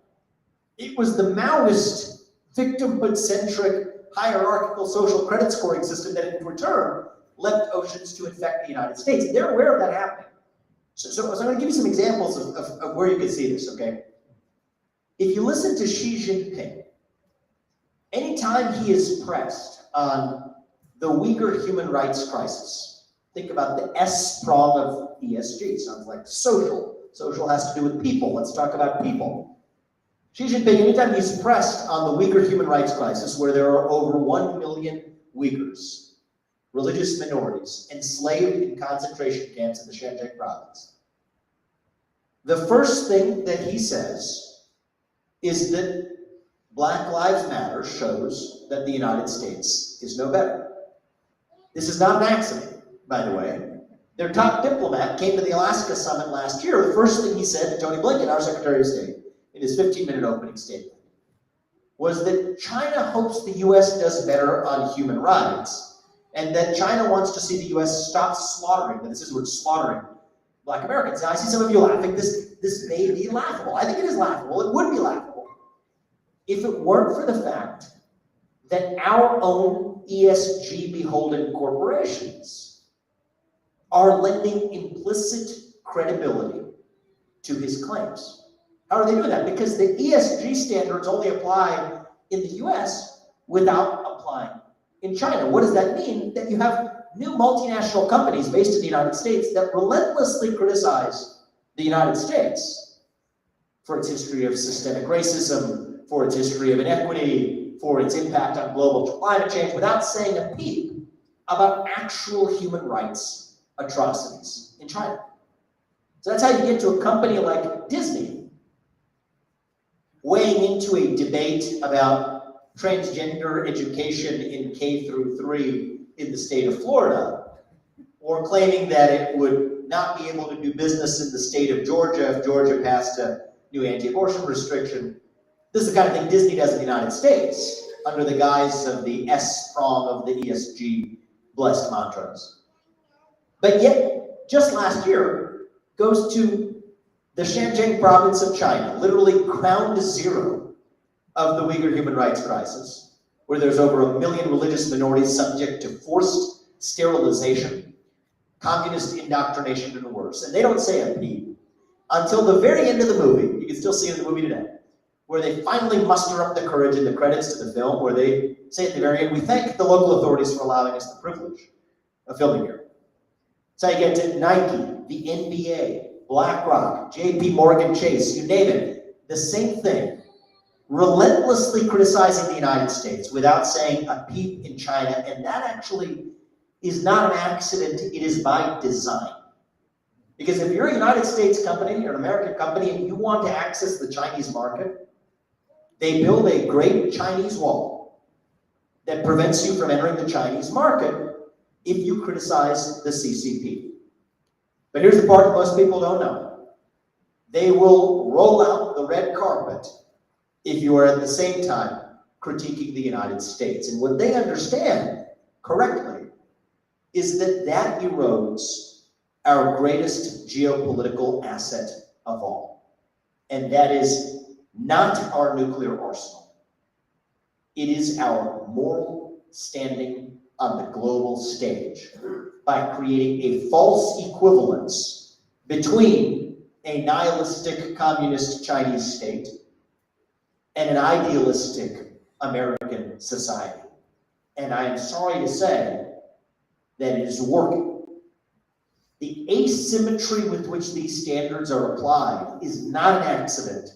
It was the Maoist, victimhood-centric, hierarchical social credit scoring system that in return left oceans to infect the United States. They're aware of that happening. So I'm going to give you some examples of where you can see this, okay? If you listen to Xi Jinping, anytime he is pressed on the Uyghur human rights crisis, think about the S prong of ESG. Sounds like social. Social has to do with people. Let's talk about people. Xi Jinping, anytime he's pressed on the Uyghur human rights crisis, where there are over 1 million Uyghurs, religious minorities, enslaved in concentration camps in the Xinjiang province, the first thing that he says is that Black Lives Matter shows that the United States is no better. This is not an accident, by the way. Their top diplomat came to the Alaska summit last year. The first thing he said to Tony Blinken, our Secretary of State, in his 15-minute opening statement, was that China hopes the US does better on human rights, and that China wants to see the US stop slaughtering, and this is word slaughtering, Black Americans. Now I see some of you laughing. This may be laughable. I think it is laughable. It would be laughable if it weren't for the fact that our own ESG beholden corporations are lending implicit credibility to his claims. How are they doing that? Because the ESG standards only apply in the US without applying in China. What does that mean? That you have new multinational companies based in the United States that relentlessly criticize the United States for its history of systemic racism, for its history of inequity, for its impact on global climate change, without saying a peep about actual human rights atrocities in China. So that's how you get to a company like Disney weighing into a debate about transgender education in K through 3 in the state of Florida, or claiming that it would not be able to do business in the state of Georgia if Georgia passed a new anti-abortion restriction. This is the kind of thing Disney does in the United States under the guise of the S prong of the ESG blessed mantras. But yet, just last year, goes to the Xinjiang province of China, literally ground zero of the Uyghur human rights crisis, where there's over 1 million religious minorities subject to forced sterilization, communist indoctrination, and worse. And they don't say a peep until the very end of the movie. You can still see it in the movie today, where they finally muster up the courage in the credits to the film, where they say at the very end, "We thank the local authorities for allowing us the privilege of filming here." So you get to Nike, the NBA, BlackRock, JP Morgan Chase, you name it, the same thing. Relentlessly criticizing the United States without saying a peep in China, and that actually is not an accident, it is by design. Because if you're a United States company or an American company and you want to access the Chinese market, they build a great Chinese wall that prevents you from entering the Chinese market if you criticize the CCP. But here's the part that most people don't know. They will roll out the red carpet if you are at the same time critiquing the United States. And what they understand correctly is that that erodes our greatest geopolitical asset of all. And that is not our nuclear arsenal. It is our moral standing on the global stage by creating a false equivalence between a nihilistic communist Chinese state and an idealistic American society. And I am sorry to say that it is working. The asymmetry with which these standards are applied is not an accident.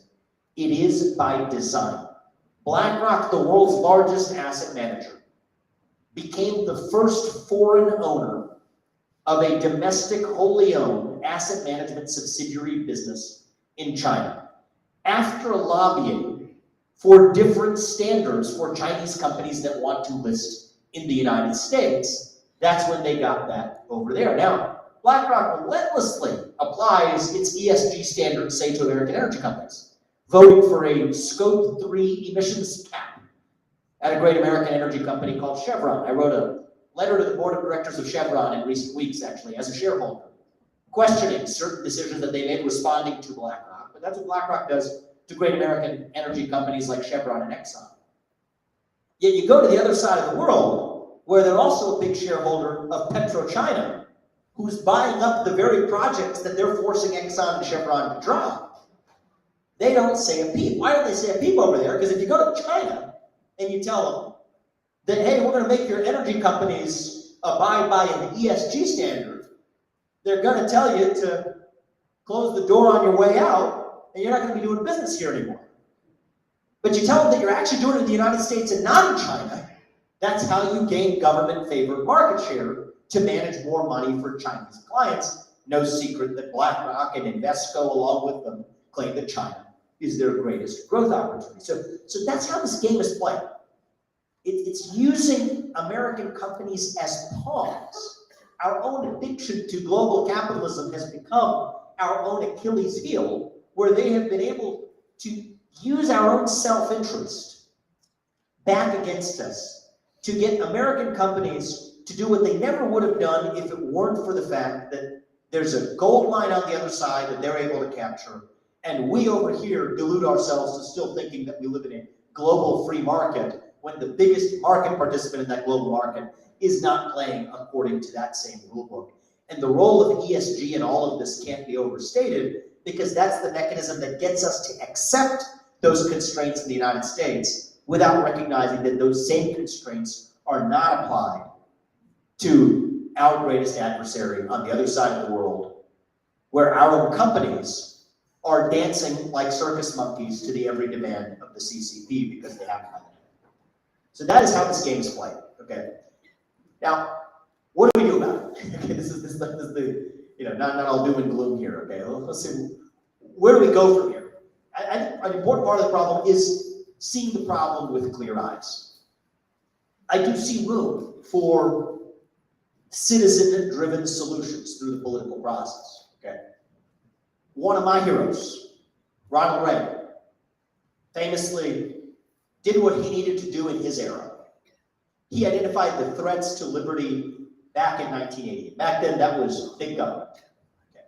It is by design. BlackRock, the world's largest asset manager, became the first foreign owner of a domestic, wholly owned asset management subsidiary business in China, after lobbying for different standards for Chinese companies that want to list in the United States. That's when they got that over there. Now, BlackRock relentlessly applies its ESG standards, say, to American energy companies, voting for a Scope 3 emissions cap at a great American energy company called Chevron. I wrote letter to the board of directors of Chevron in recent weeks, actually, as a shareholder, questioning certain decisions that they made responding to BlackRock. But that's what BlackRock does to great American energy companies like Chevron and Exxon. Yet you go to the other side of the world, where they're also a big shareholder of PetroChina, who's buying up the very projects that they're forcing Exxon and Chevron to drop. They don't say a peep. Why don't they say a peep over there? Because if you go to China and you tell them that, hey, we're going to make your energy companies abide by an ESG standard, they're going to tell you to close the door on your way out, and you're not going to be doing business here anymore. But you tell them that you're actually doing it in the United States and not in China. That's how you gain government-favored market share to manage more money for Chinese clients. No secret that BlackRock and Invesco, along with them, claim that China is their greatest growth opportunity. So that's how this game is played. It's using American companies as pawns. Our own addiction to global capitalism has become our own Achilles heel, where they have been able to use our own self-interest back against us to get American companies to do what they never would have done if it weren't for the fact that there's a gold mine on the other side that they're able to capture, and we over here delude ourselves to still thinking that we live in a global free market when the biggest market participant in that global market is not playing according to that same rule book. And the role of ESG in all of this can't be overstated, because that's the mechanism that gets us to accept those constraints in the United States without recognizing that those same constraints are not applied to our greatest adversary on the other side of the world, where our own companies are dancing like circus monkeys to the every demand of the CCP because they have money. So that is how this game is played, okay? Now, what do we do about it? Okay, this is the, not all doom and gloom here, okay? Let's see, where do we go from here? I think an important part of the problem is seeing the problem with clear eyes. I do see room for citizen-driven solutions through the political process, okay? One of my heroes, Ronald Reagan, famously did what he needed to do in his era. He identified the threats to liberty back in 1980. Back then, that was big government. Okay.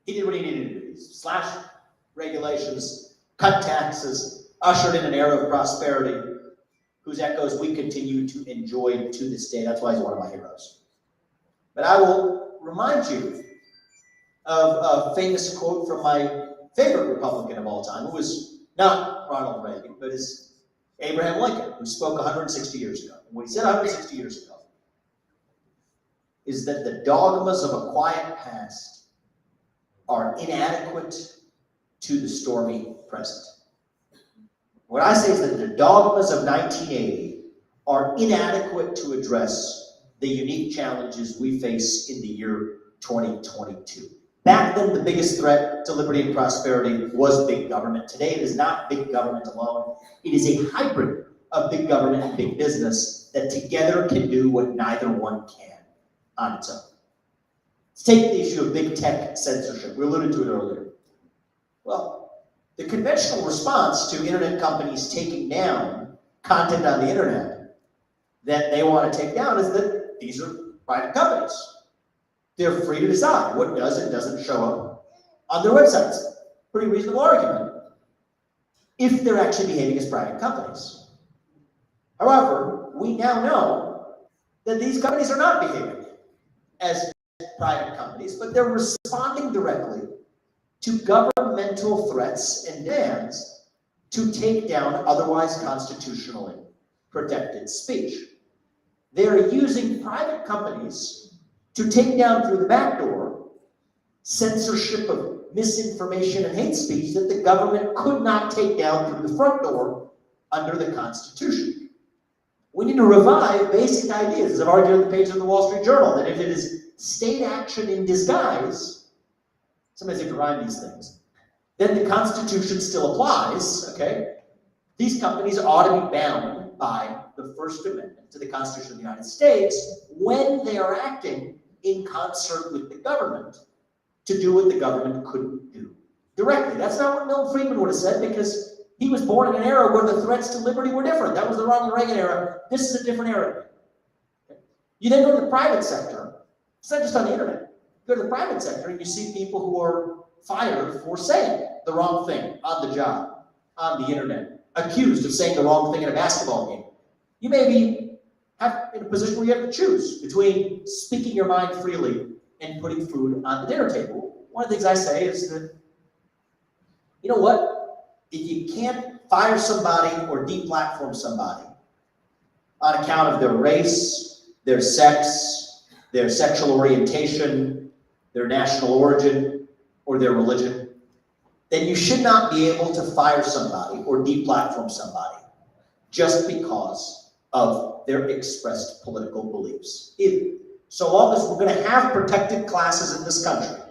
He did what he needed to do. He slashed regulations, cut taxes, ushered in an era of prosperity whose echoes we continue to enjoy to this day. That's why he's one of my heroes. But I will remind you of a famous quote from my favorite Republican of all time, who was not Ronald Reagan, but is Abraham Lincoln, who spoke 160 years ago. And what he said 160 years ago is that the dogmas of a quiet past are inadequate to the stormy present. What I say is that the dogmas of 1980 are inadequate to address the unique challenges we face in the year 2022. Back then, the biggest threat to liberty and prosperity was big government. Today, it is not big government alone. It is a hybrid of big government and big business that together can do what neither one can on its own. Let's take the issue of big tech censorship. We alluded to it earlier. Well, the conventional response to internet companies taking down content on the internet that they want to take down is that these are private companies. They're free to decide what does and doesn't show up on their websites. Pretty reasonable argument, if they're actually behaving as private companies. However, we now know that these companies are not behaving as private companies, but they're responding directly to governmental threats and demands to take down otherwise constitutionally protected speech. They're using private companies to take down through the back door censorship of misinformation and hate speech that the government could not take down through the front door under the Constitution. We need to revive basic ideas. As I've argued on the page of the Wall Street Journal, that if it is state action in disguise, sometimes you have to rhyme these things, then the Constitution still applies, okay? These companies ought to be bound by the First Amendment to the Constitution of the United States when they are acting in concert with the government to do what the government couldn't do directly. That's not what Milton Friedman would have said, because he was born in an era where the threats to liberty were different. That was the Ronald Reagan era. This is a different era. Okay. You then go to the private sector. It's not just on the internet. You go to the private sector and you see people who are fired for saying the wrong thing on the job, on the internet, accused of saying the wrong thing in a basketball game. You may be in a position where you have to choose between speaking your mind freely and putting food on the dinner table. One of the things I say is that, you know what? If you can't fire somebody or deplatform somebody on account of their race, their sex, their sexual orientation, their national origin, or their religion, then you should not be able to fire somebody or deplatform somebody just because of their expressed political beliefs. So long as we're going to have protected classes in this country,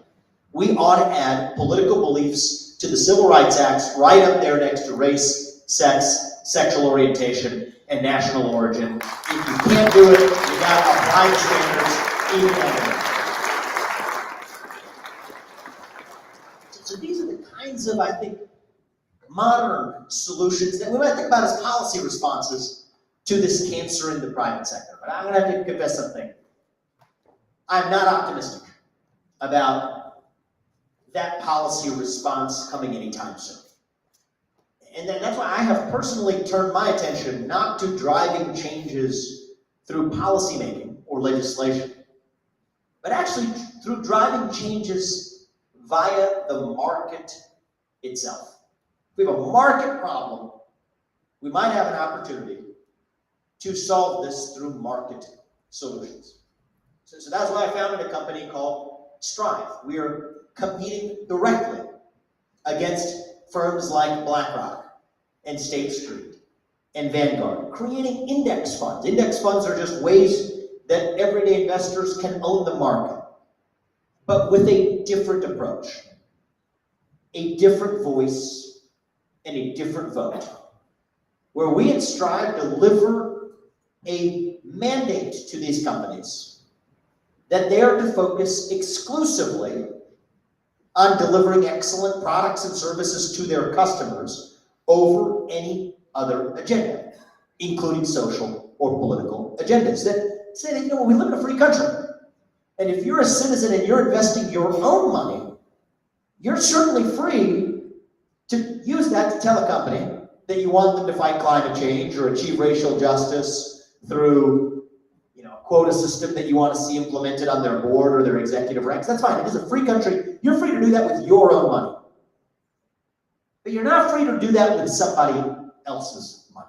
we ought to add political beliefs to the Civil Rights Acts right up there next to race, sex, sexual orientation, and national origin. If you can't do it, you got to apply the standards even better. So these are the kinds of, I think, modern solutions that we might think about as policy responses to this cancer in the private sector. But I'm going to have to confess something. I'm not optimistic about that policy response coming anytime soon. And that's why I have personally turned my attention not to driving changes through policymaking or legislation, but actually through driving changes via the market itself. If we have a market problem, we might have an opportunity to solve this through market solutions. So that's why I founded a company called Strive. We are competing directly against firms like BlackRock and State Street and Vanguard, creating index funds. Index funds are just ways that everyday investors can own the market, but with a different approach, a different voice, and a different vote, where we at Strive deliver a mandate to these companies that they are to focus exclusively on delivering excellent products and services to their customers over any other agenda, including social or political agendas. That say that, you know, we live in a free country, and if you're a citizen and you're investing your own money, you're certainly free to use that to tell a company that you want them to fight climate change or achieve racial justice through, you know, a quota system that you want to see implemented on their board or their executive ranks. That's fine. It is a free country. You're free to do that with your own money. But you're not free to do that with somebody else's money.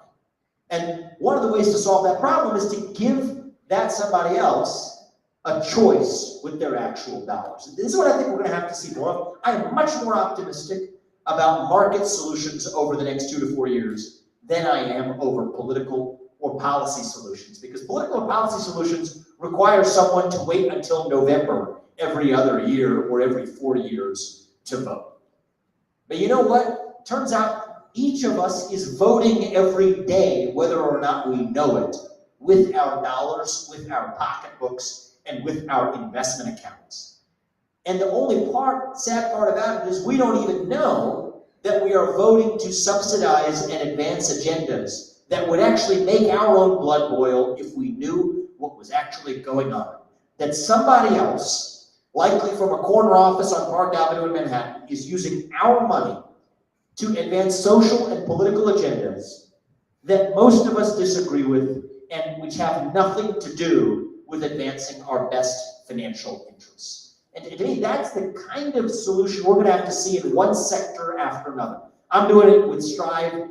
And one of the ways to solve that problem is to give that somebody else a choice with their actual dollars. This is what I think we're going to have to see more of. I am much more optimistic about market solutions over the next 2 to 4 years than I am over political or policy solutions, because political and policy solutions require someone to wait until November every other year or every 4 years to vote. But you know what? Turns out each of us is voting every day, whether or not we know it, with our dollars, with our pocketbooks, and with our investment accounts. And the only sad part about it is we don't even know that we are voting to subsidize and advance agendas that would actually make our own blood boil if we knew what was actually going on. That somebody else, likely from a corner office on Park Avenue in Manhattan, is using our money to advance social and political agendas that most of us disagree with and which have nothing to do with advancing our best financial interests. And to me, that's the kind of solution we're going to have to see in one sector after another. I'm doing it with Strive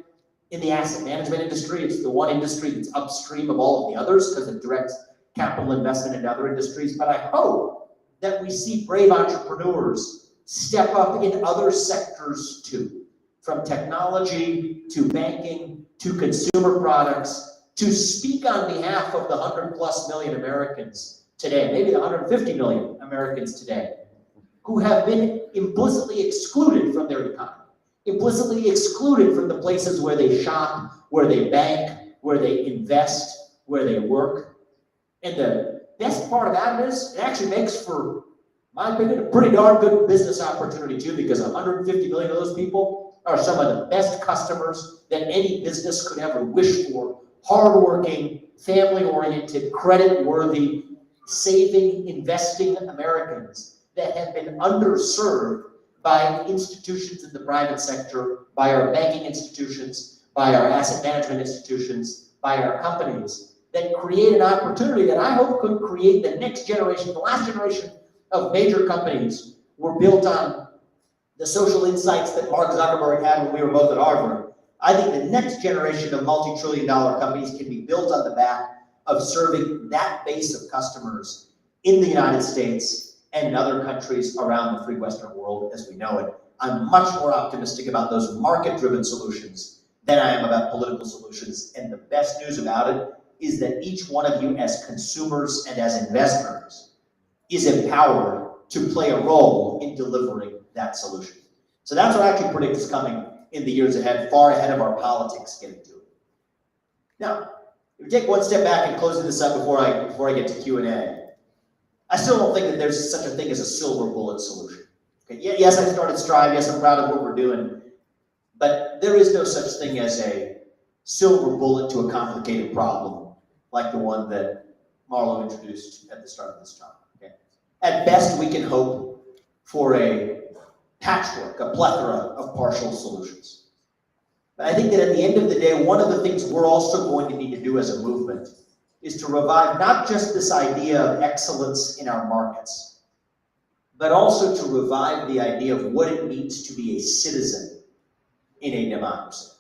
in the asset management industry. It's the one industry that's upstream of all of the others because it directs capital investment in other industries. But I hope that we see brave entrepreneurs step up in other sectors too, from technology to banking to consumer products, to speak on behalf of the 100+ million Americans today, maybe the 150 million Americans today, who have been implicitly excluded from their economy, implicitly excluded from the places where they shop, where they bank, where they invest, where they work. And the best part about it is it actually makes for, my opinion, a pretty darn good business opportunity too, because 150 million of those people are some of the best customers that any business could ever wish for. Hardworking, family-oriented, credit-worthy, saving, investing Americans that have been underserved by institutions in the private sector, by our banking institutions, by our asset management institutions, by our companies, that create an opportunity that I hope could create the next generation. The last generation of major companies were built on the social insights that Mark Zuckerberg had when we were both at Harvard. I think the next generation of multi-trillion-dollar companies can be built on the back of serving that base of customers in the United States and in other countries around the free Western world as we know it. I'm much more optimistic about those market-driven solutions than I am about political solutions. And the best news about it is that each one of you as consumers and as investors is empowered to play a role in delivering that solution. So that's what I can predict is coming in the years ahead, far ahead of our politics getting to it. Now, if we take one step back and closing this up before I get to Q&A, I still don't think that there's such a thing as a silver bullet solution. Okay, yes, I started Strive, yes, I'm proud of what we're doing, but there is no such thing as a silver bullet to a complicated problem like the one that Marlo introduced at the start of this talk. Okay? At best, we can hope for a patchwork, a plethora of partial solutions. But I think that at the end of the day, one of the things we're also going to need to do as a movement is to revive not just this idea of excellence in our markets, but also to revive the idea of what it means to be a citizen in a democracy.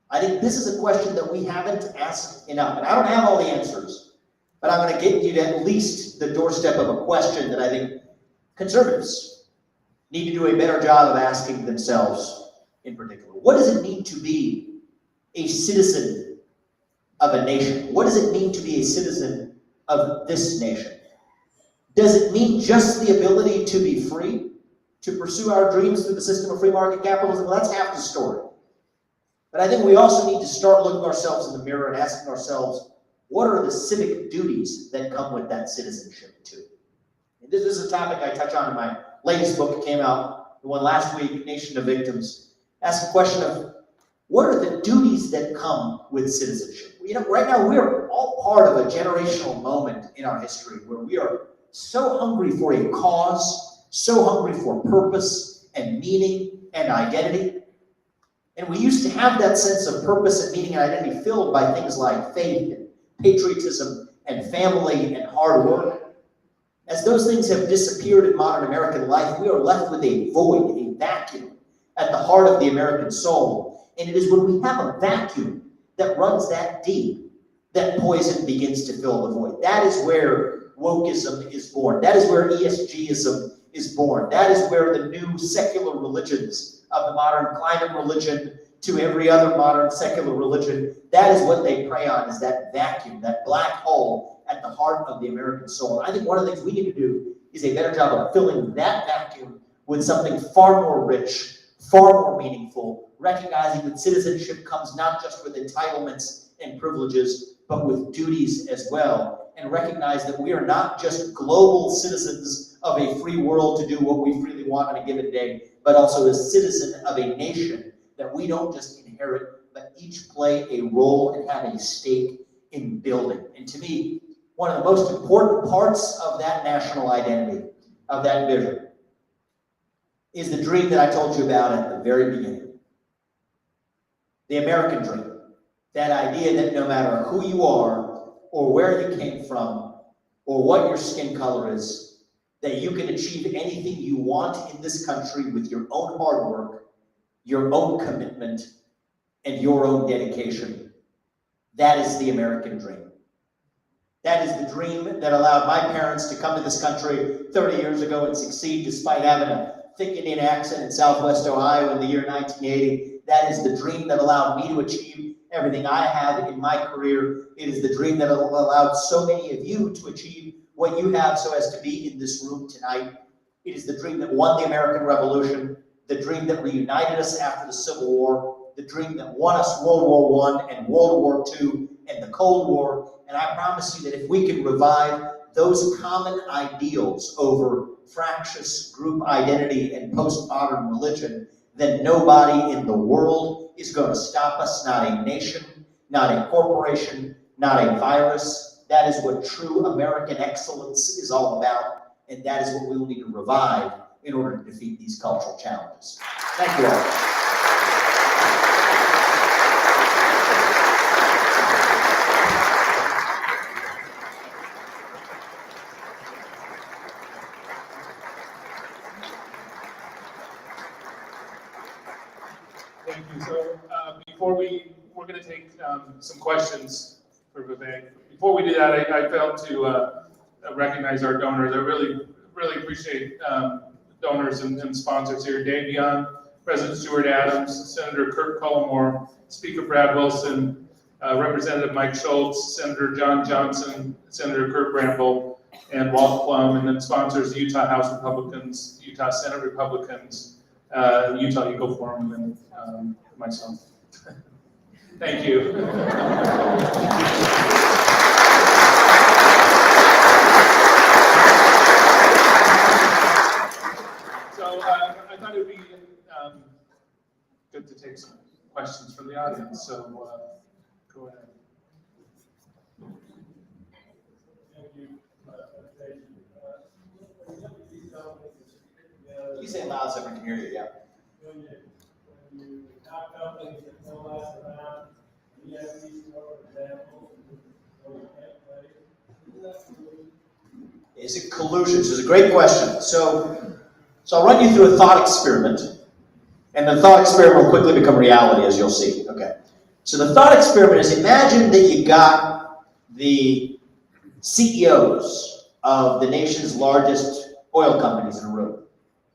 I think this is a question that we haven't asked enough, and I don't have all the answers, but I'm going to get you to at least the doorstep of a question that I think conservatives need to do a better job of asking themselves in particular. What does it mean to be a citizen of a nation? What does it mean to be a citizen of this nation? Does it mean just the ability to be free, to pursue our dreams through the system of free market capitalism? Well, that's half the story. But I think we also need to start looking ourselves in the mirror and asking ourselves, what are the civic duties that come with that citizenship too? And this is a topic I touch on in my latest book. It came out, the one last week, Nation of Victims. Ask the question of, what are the duties that come with citizenship? You know, right now we're all part of a generational moment in our history where we are so hungry for a cause, so hungry for purpose and meaning and identity. And we used to have that sense of purpose and meaning and identity filled by things like faith and patriotism and family and hard work. As those things have disappeared in modern American life, we are left with a void, a vacuum at the heart of the American soul. And it is when we have a vacuum that runs that deep that poison begins to fill the void. That is where wokeism is born. That is where ESGism is born. That is where the new secular religions of the modern climate religion to every other modern secular religion, that is what they prey on, is that vacuum, that black hole at the heart of the American soul. And I think one of the things we need to do is a better job of filling that vacuum with something far more rich, far more meaningful, recognizing that citizenship comes not just with entitlements and privileges, but with duties as well, and recognize that we are not just global citizens of a free world to do what we freely want on a given day, but also a citizen of a nation that we don't just inherit, but each play a role and have a stake in building. And to me, one of the most important parts of that national identity, of that vision, is the dream that I told you about at the very beginning. The American dream. That idea that no matter who you are, or where you came from, or what your skin color is, that you can achieve anything you want in this country with your own hard work, your own commitment, and your own dedication. That is the American dream. That is the dream that allowed my parents to come to this country 30 years ago and succeed despite having a thick Indian accent in Southwest Ohio in the year 1980. That is the dream that allowed me to achieve everything I have in my career. It is the dream that allowed so many of you to achieve what you have so as to be in this room tonight. It is the dream that won the American Revolution, the dream that reunited us after the Civil War, the dream that won us World War I and World War II and the Cold War. And I promise you that if we can revive those common ideals over fractious group identity and postmodern religion, then nobody in the world is going to stop us, not a nation, not a corporation, not a virus. That is what true American excellence is all about, and that is what we will need to revive in order to defeat these cultural challenges. Thank you all. Thank you. So we're going to take some questions for Vivek. Before we do that, I failed to recognize our donors. I really appreciate donors and sponsors here. Dave Young, President Stuart Adams, Senator Kurt Cullimore, Speaker Brad Wilson, Representative Mike Schultz, Senator John Johnson, Senator Kurt Bramble, and Walt Plum, and then sponsors the Utah House Republicans, Utah Senate Republicans, Utah Eagle Forum, and then myself. Thank you. So I thought it would be good to take some questions from the audience. So go ahead. You say it loud so everyone can hear you, yeah. Is it collusion? This is a great question. So I'll run you through a thought experiment, and the thought experiment will quickly become reality, as you'll see. Okay. So the thought experiment is, imagine that you got the CEOs of the nation's largest oil companies in a room,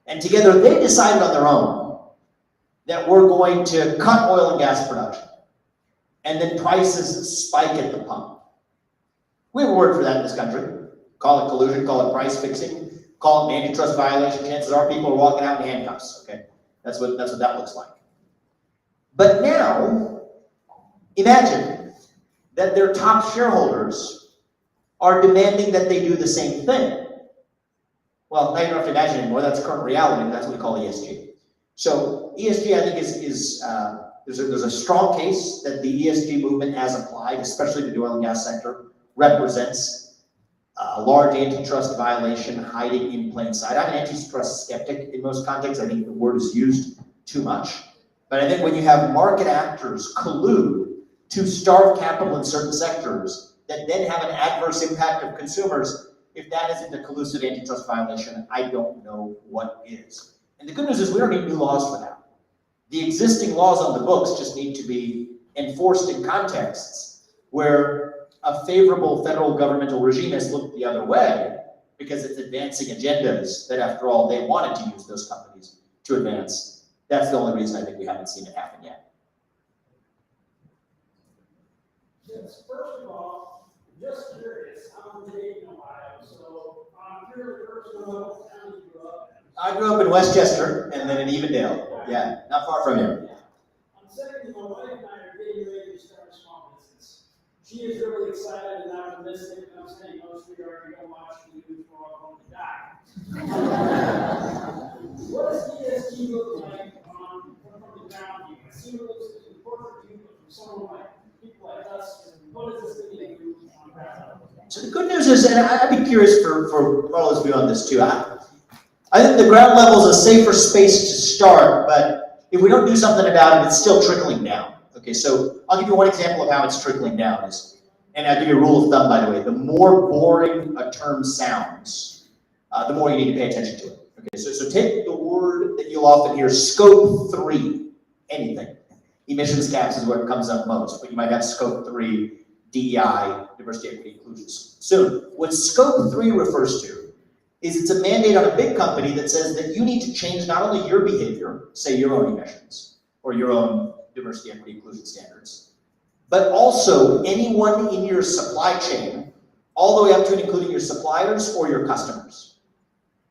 and together they decided on their own that we're going to cut oil and gas production, and then prices spike at the pump. We have a word for that in this country. Call it collusion, call it price fixing, call it an antitrust violation. Chances are people are walking out in handcuffs, okay? That's what that looks like. But now, imagine that their top shareholders are demanding that they do the same thing. Well, now you don't have to imagine anymore. That's current reality. That's what we call ESG. So ESG, I think, there's a strong case that the ESG movement, as applied, especially to the oil and gas sector, represents a large antitrust violation hiding in plain sight. I'm an antitrust skeptic in most contexts. I think the word is used too much. But I think when you have market actors collude to starve capital in certain sectors that then have an adverse impact of consumers, if that isn't a collusive antitrust violation, I don't know what is. And the good news is we don't need new laws for that. The existing laws on the books just need to be enforced in contexts where a favorable federal governmental regime has looked the other way because it's advancing agendas that, after all, they wanted to use those companies to advance. That's the only reason I think we haven't seen it happen yet. Yes, first of all, just curious, I'm from Dayton, Ohio, so I'm curious, first of all, what town you grew up in? I grew up in Westchester and then in Evendale. Yeah, not far from here. Secondly, my wife and I are getting ready to start a small business. She is really excited and optimistic, and I'm saying, no, sweetheart, you don't watch the news, we're all going to die. What does ESG look like from the ground view? I see it looks important to you, but from someone like people like us, what does this mean to you on the ground level? So the good news is, and I'd be curious for Marlo's view on this too. I think the ground level is a safer space to start, but if we don't do something about it, it's still trickling down. Okay, so I'll give you one example of how it's trickling down. And I'll give you a rule of thumb, by the way. The more boring a term sounds, the more you need to pay attention to it. Okay, so take the word that you'll often hear, scope 3, anything. Emissions caps is where it comes up most, but you might have scope 3, DEI, diversity, equity, inclusion soon. What scope 3 refers to is it's a mandate on a big company that says that you need to change not only your behavior, say your own emissions, or your own diversity, equity, inclusion standards, but also anyone in your supply chain, all the way up to and including your suppliers or your customers.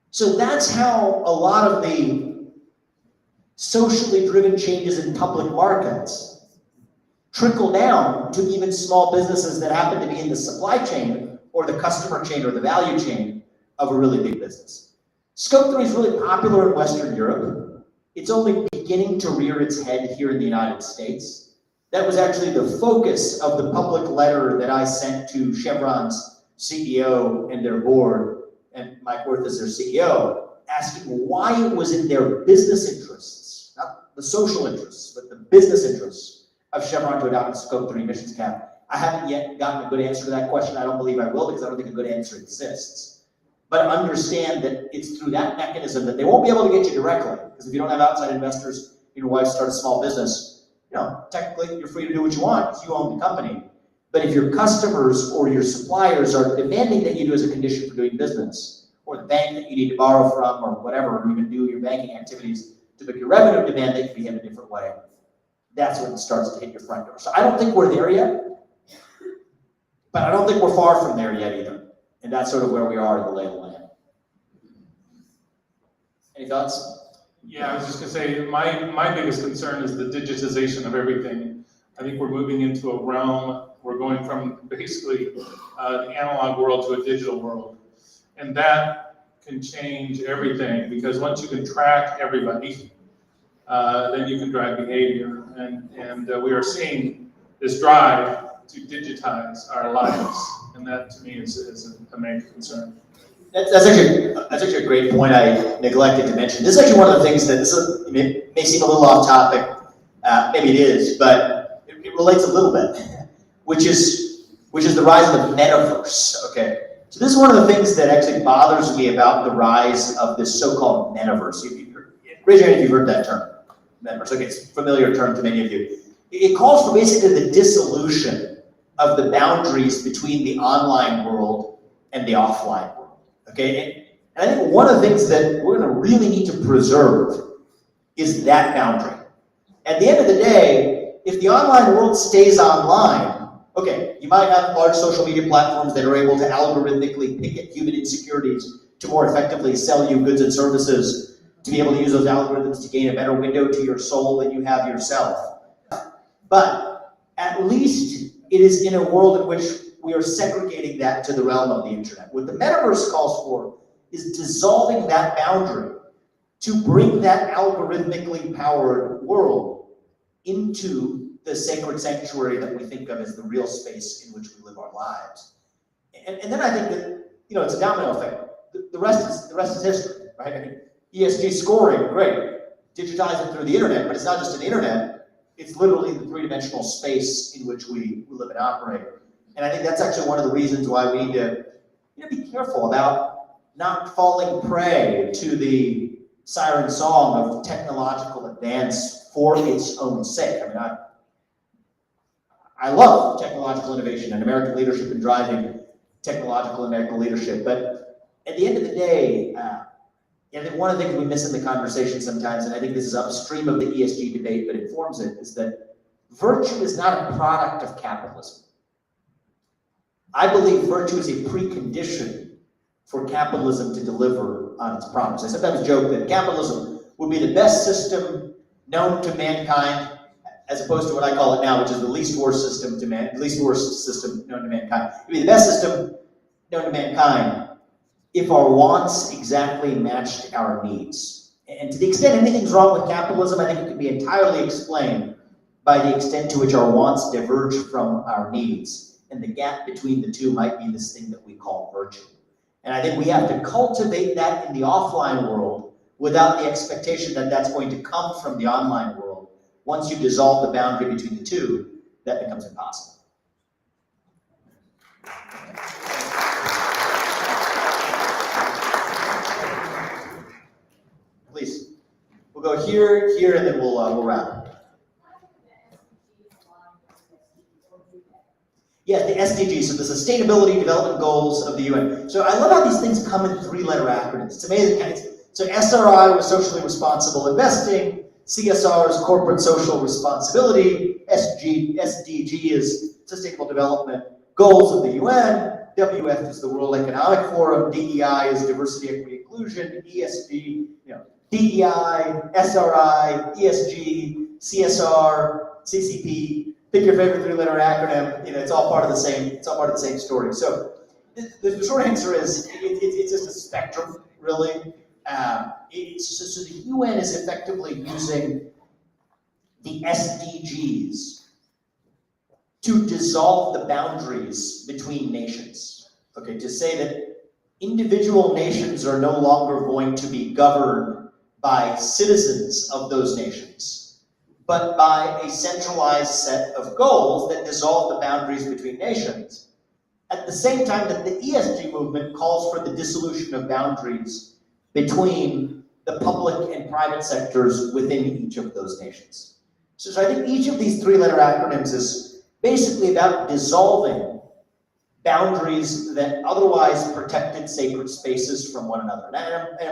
So that's how a lot of the socially driven changes in public markets trickle down to even small businesses that happen to be in the supply chain or the customer chain or the value chain of a really big business. Scope 3 is really popular in Western Europe. It's only beginning to rear its head here in the United States. That was actually the focus of the public letter that I sent to Chevron's CEO and their board, and Mike Wirth is their CEO, asking why it was in their business interests, not the social interests, but the business interests of Chevron to adopt a Scope 3 emissions cap. I haven't yet gotten a good answer to that question. I don't believe I will, because I don't think a good answer exists. But understand that it's through that mechanism that they won't be able to get you directly, because if you don't have outside investors, your wife start a small business, technically you're free to do what you want because you own the company. But if your customers or your suppliers are demanding that you do as a condition for doing business, or the bank that you need to borrow from, or whatever, or even do your banking activities to make your revenue demand, they can behave a different way. That's when it starts to hit your front door. So I don't think we're there yet, but I don't think we're far from there yet either. And that's sort of where we are in the lay of the land. Any thoughts? Yeah, I was just gonna say, my biggest concern is the digitization of everything. I think we're moving into a realm, we're going from basically the analog world to a digital world. And that can change everything, because once you can track everybody, then you can drive behavior. And we are seeing this drive to digitize our lives. And that to me is a major concern. That's actually a great point I neglected to mention. This is actually one of the things that it may seem a little off topic, maybe it is, but it relates a little bit, which is the rise of the metaverse. Okay, so this is one of the things that actually bothers me about the rise of this so-called metaverse. Raise your hand if you've heard that term, metaverse. Okay, it's a familiar term to many of you. It calls for basically the dissolution of the boundaries between the online world and the offline world. Okay, and I think one of the things that we're going to really need to preserve is that boundary. At the end of the day, if the online world stays online, okay, you might have large social media platforms that are able to algorithmically pick at human insecurities to more effectively sell you goods and services, to be able to use those algorithms to gain a better window to your soul than you have yourself. But at least it is in a world in which we are segregating that to the realm of the internet. What the metaverse calls for is dissolving that boundary to bring that algorithmically powered world into the sacred sanctuary that we think of as the real space in which we live our lives. And then I think that, it's a domino effect. The rest is history, right? I mean, ESG scoring, great. Digitize it through the internet, but it's not just an internet, it's literally the three-dimensional space in which we live and operate. And I think that's actually one of the reasons why we need to be careful about not falling prey to the siren song of technological advance for its own sake. I mean, I love technological innovation and American leadership in driving technological and medical leadership, but at the end of the day, I think one of the things we miss in the conversation sometimes, and I think this is upstream of the ESG debate, but informs it, is that virtue is not a product of capitalism. I believe virtue is a precondition for capitalism to deliver on its promise. I sometimes joke that capitalism would be the best system known to mankind, as opposed to what I call it now, which is the least worst system known to mankind. It would be the best system known to mankind if our wants exactly matched our needs. And to the extent anything's wrong with capitalism, I think it can be entirely explained by the extent to which our wants diverge from our needs. And the gap between the two might be this thing that we call virtue. And I think we have to cultivate that in the offline world without the expectation that that's going to come from the online world. Once you dissolve the boundary between the two, that becomes impossible. Please. We'll go here, and then we'll wrap. Yeah, the SDGs, so the Sustainability Development Goals of the UN. So I love how these things come in three-letter acronyms. It's amazing. So SRI was socially responsible investing, CSR is corporate social responsibility, SDG is Sustainable Development Goals of the UN, WF is the World Economic Forum, DEI is Diversity, Equity, Inclusion, ESG, DEI, SRI, ESG, CSR, CCP. Pick your favorite three-letter acronym. It's all part of the same. It's all part of the same story. So the short answer is it's just a spectrum, really. So the UN is effectively using the SDGs to dissolve the boundaries between nations. Okay, to say that individual nations are no longer going to be governed by citizens of those nations, but by a centralized set of goals that dissolve the boundaries between nations. At the same time that the ESG movement calls for the dissolution of boundaries between the public and private sectors within each of those nations. So I think each of these three-letter acronyms is basically about dissolving boundaries that otherwise protected sacred spaces from one another. And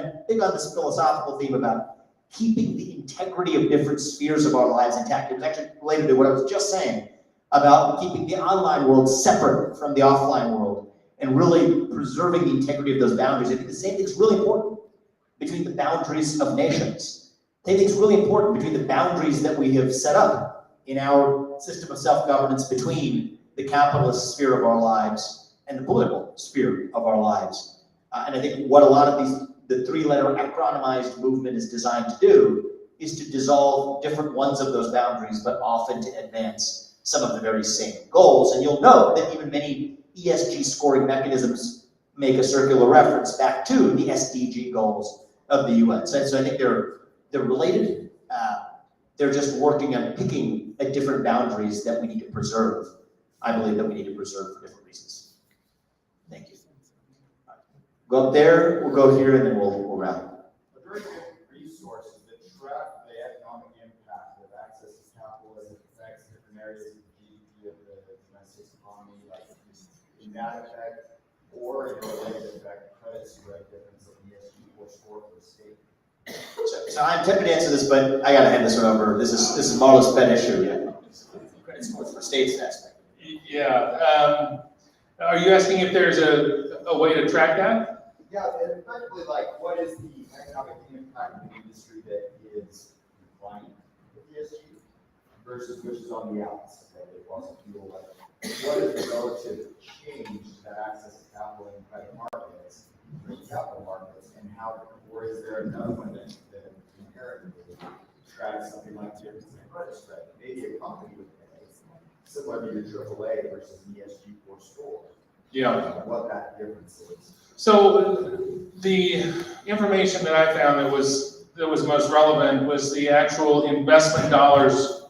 I'm big on this philosophical theme about keeping the integrity of different spheres of our lives intact. It was actually related to what I was just saying about keeping the online world separate from the offline world and really preserving the integrity of those boundaries. I think the same thing's really important between the boundaries of nations. I think it's really important between the boundaries that we have set up in our system of self-governance between the capitalist sphere of our lives and the political sphere of our lives. And I think what a lot of the three-letter acronymized movement is designed to do is to dissolve different ones of those boundaries, but often to advance some of the very same goals. And you'll note that even many ESG scoring mechanisms make a circular reference back to the SDG goals of the UN. So I think they're related. They're just working on picking at different boundaries that we need to preserve. I believe that we need to preserve for different reasons. Thank you. Go up there, we'll go here, and then we'll wrap up. A very good resource that track the economic impact of access to capital as it affects different areas of the GDP of the domestic economy, like in that effect, or in a related effect, credit spread difference of ESG score for the state. So I'm tempted to answer this, but I gotta hand this one over. This is Marlo's pet issue. Yeah. Credit scores for states aspect. Yeah. Are you asking if there's a way to track that? Yeah, and effectively, like, what is the economic impact of the industry that is compliant with ESG versus which is on the outs, like it wasn't fuel. Like, what is the relative change that access to capital in private markets, capital markets, and how, or is there another one that inherently tracks something like difference in credit spread? Maybe a company would pay, similar to your AAA versus an ESG 4 score. Yeah. What that difference is. So the information that I found that was most relevant was the actual investment dollars,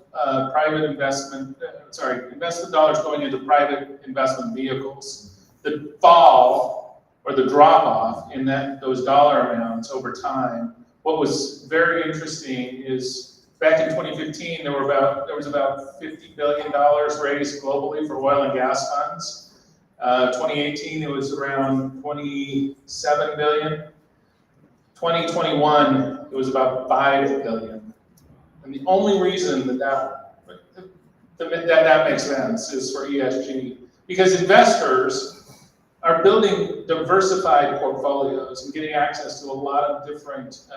investment dollars going into private investment vehicles. The fall or the drop off in those dollar amounts over time. What was very interesting is back in 2015 there was about $50 billion raised globally for oil and gas funds. 2018, it was around 27 billion. 2021, it was about 5 billion. And the only reason that makes sense is for ESG, because investors are building diversified portfolios and getting access to a lot of different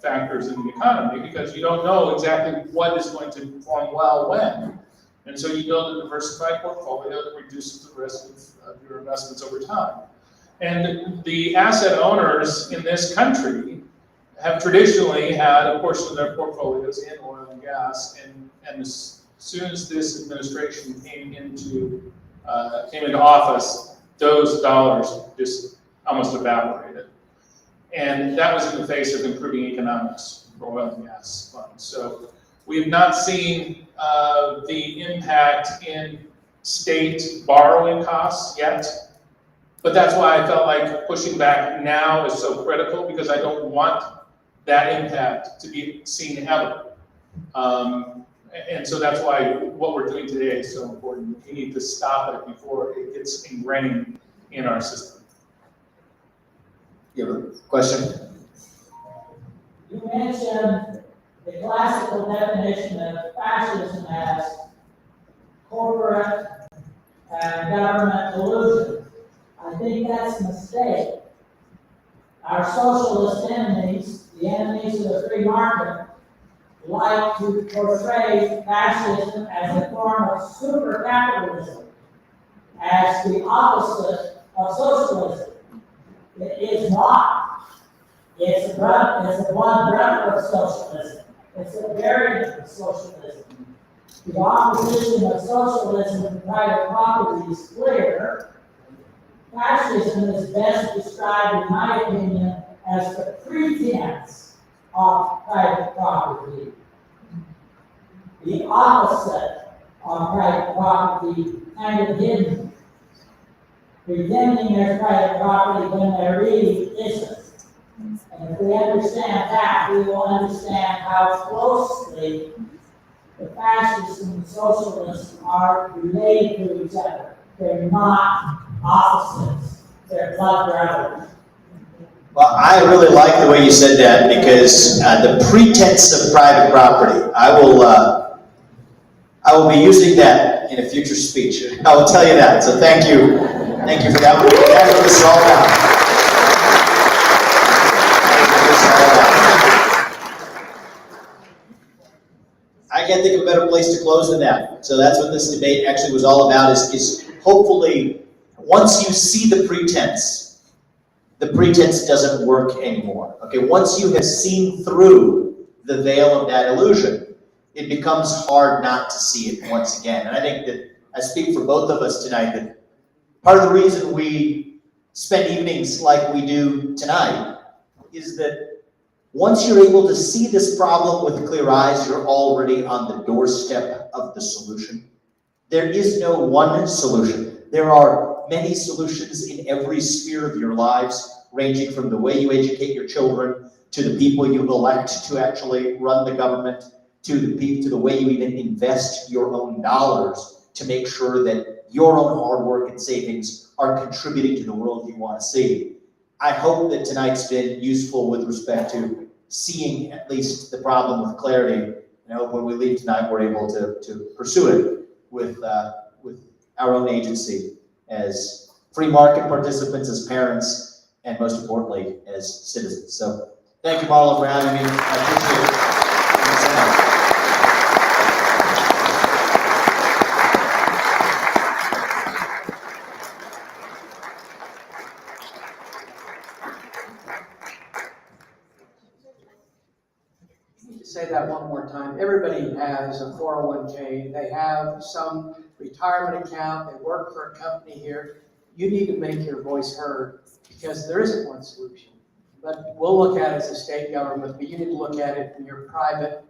factors in the economy, because you don't know exactly what is going to perform well when. And so you build a diversified portfolio that reduces the risk of your investments over time. And the asset owners in this country have traditionally had a portion of their portfolios in oil and gas, and as soon as this administration came into office, those dollars just almost evaporated. And that was in the face of improving economics for oil and gas funds. So we have not seen the impact in state borrowing costs yet, but that's why I felt like pushing back now is so critical, because I don't want that impact to be seen ever. And so that's why what we're doing today is so important. We need to stop it before it gets ingrained in our system. You have a question? You mentioned the classical definition of fascism as corporate and government collusion. I think that's a mistake. Our socialist enemies, the enemies of the free market, like to portray fascism as a form of super capitalism, as the opposite of socialism. It is not. It's a one brother of socialism. It's a variant of socialism. The opposition of socialism to private property is clear. Fascism is best described, in my opinion, as the pretense of private property. The opposite of private property, kind of hidden, pretending there's private property when there really isn't. And if we understand that, we will understand how closely the fascists and the socialists are related to each other. They're not opposites, they're blood brothers. Well, I really like the way you said that, because the pretense of private property, I will be using that in a future speech. I will tell you that. So thank you for that. That's what this is all about. I can't think of a better place to close than that. So that's what this debate actually was all about, is hopefully, once you see the pretense doesn't work anymore. Okay, once you have seen through the veil of that illusion, it becomes hard not to see it once again. And I think that I speak for both of us tonight, that part of the reason we spend evenings like we do tonight is that once you're able to see this problem with clear eyes, you're already on the doorstep of the solution. There is no one solution. There are many solutions in every sphere of your lives, ranging from the way you educate your children, to the people you elect to actually run the government, to the way you even invest your own dollars to make sure that your own hard work and savings are contributing to the world you want to see. I hope that tonight's been useful with respect to seeing at least the problem with clarity. I hope when we leave tonight, we're able to pursue it with our own agency as free market participants, as parents, and most importantly, as citizens. So thank you, Marlo, for having me. I appreciate it. Say that one more time. Everybody has a 401k. They have some retirement account. They work for a company here. You need to make your voice heard, because there isn't one solution. But we'll look at it as a state government, but you need to look at it in your private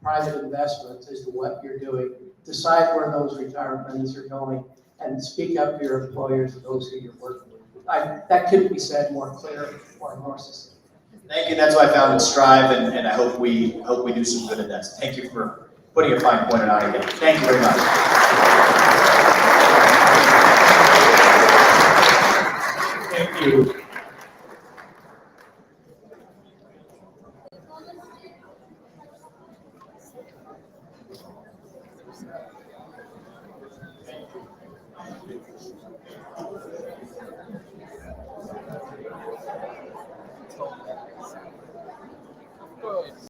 investments as to what you're doing. Decide where those retirement monies are going, and speak up to your employers and those who you're working with. That couldn't be said more clear or more succinct. Thank you. That's why I founded Strive, and I hope we do some good in this. Thank you for putting a fine point on it again. Thank you very much. Thank you.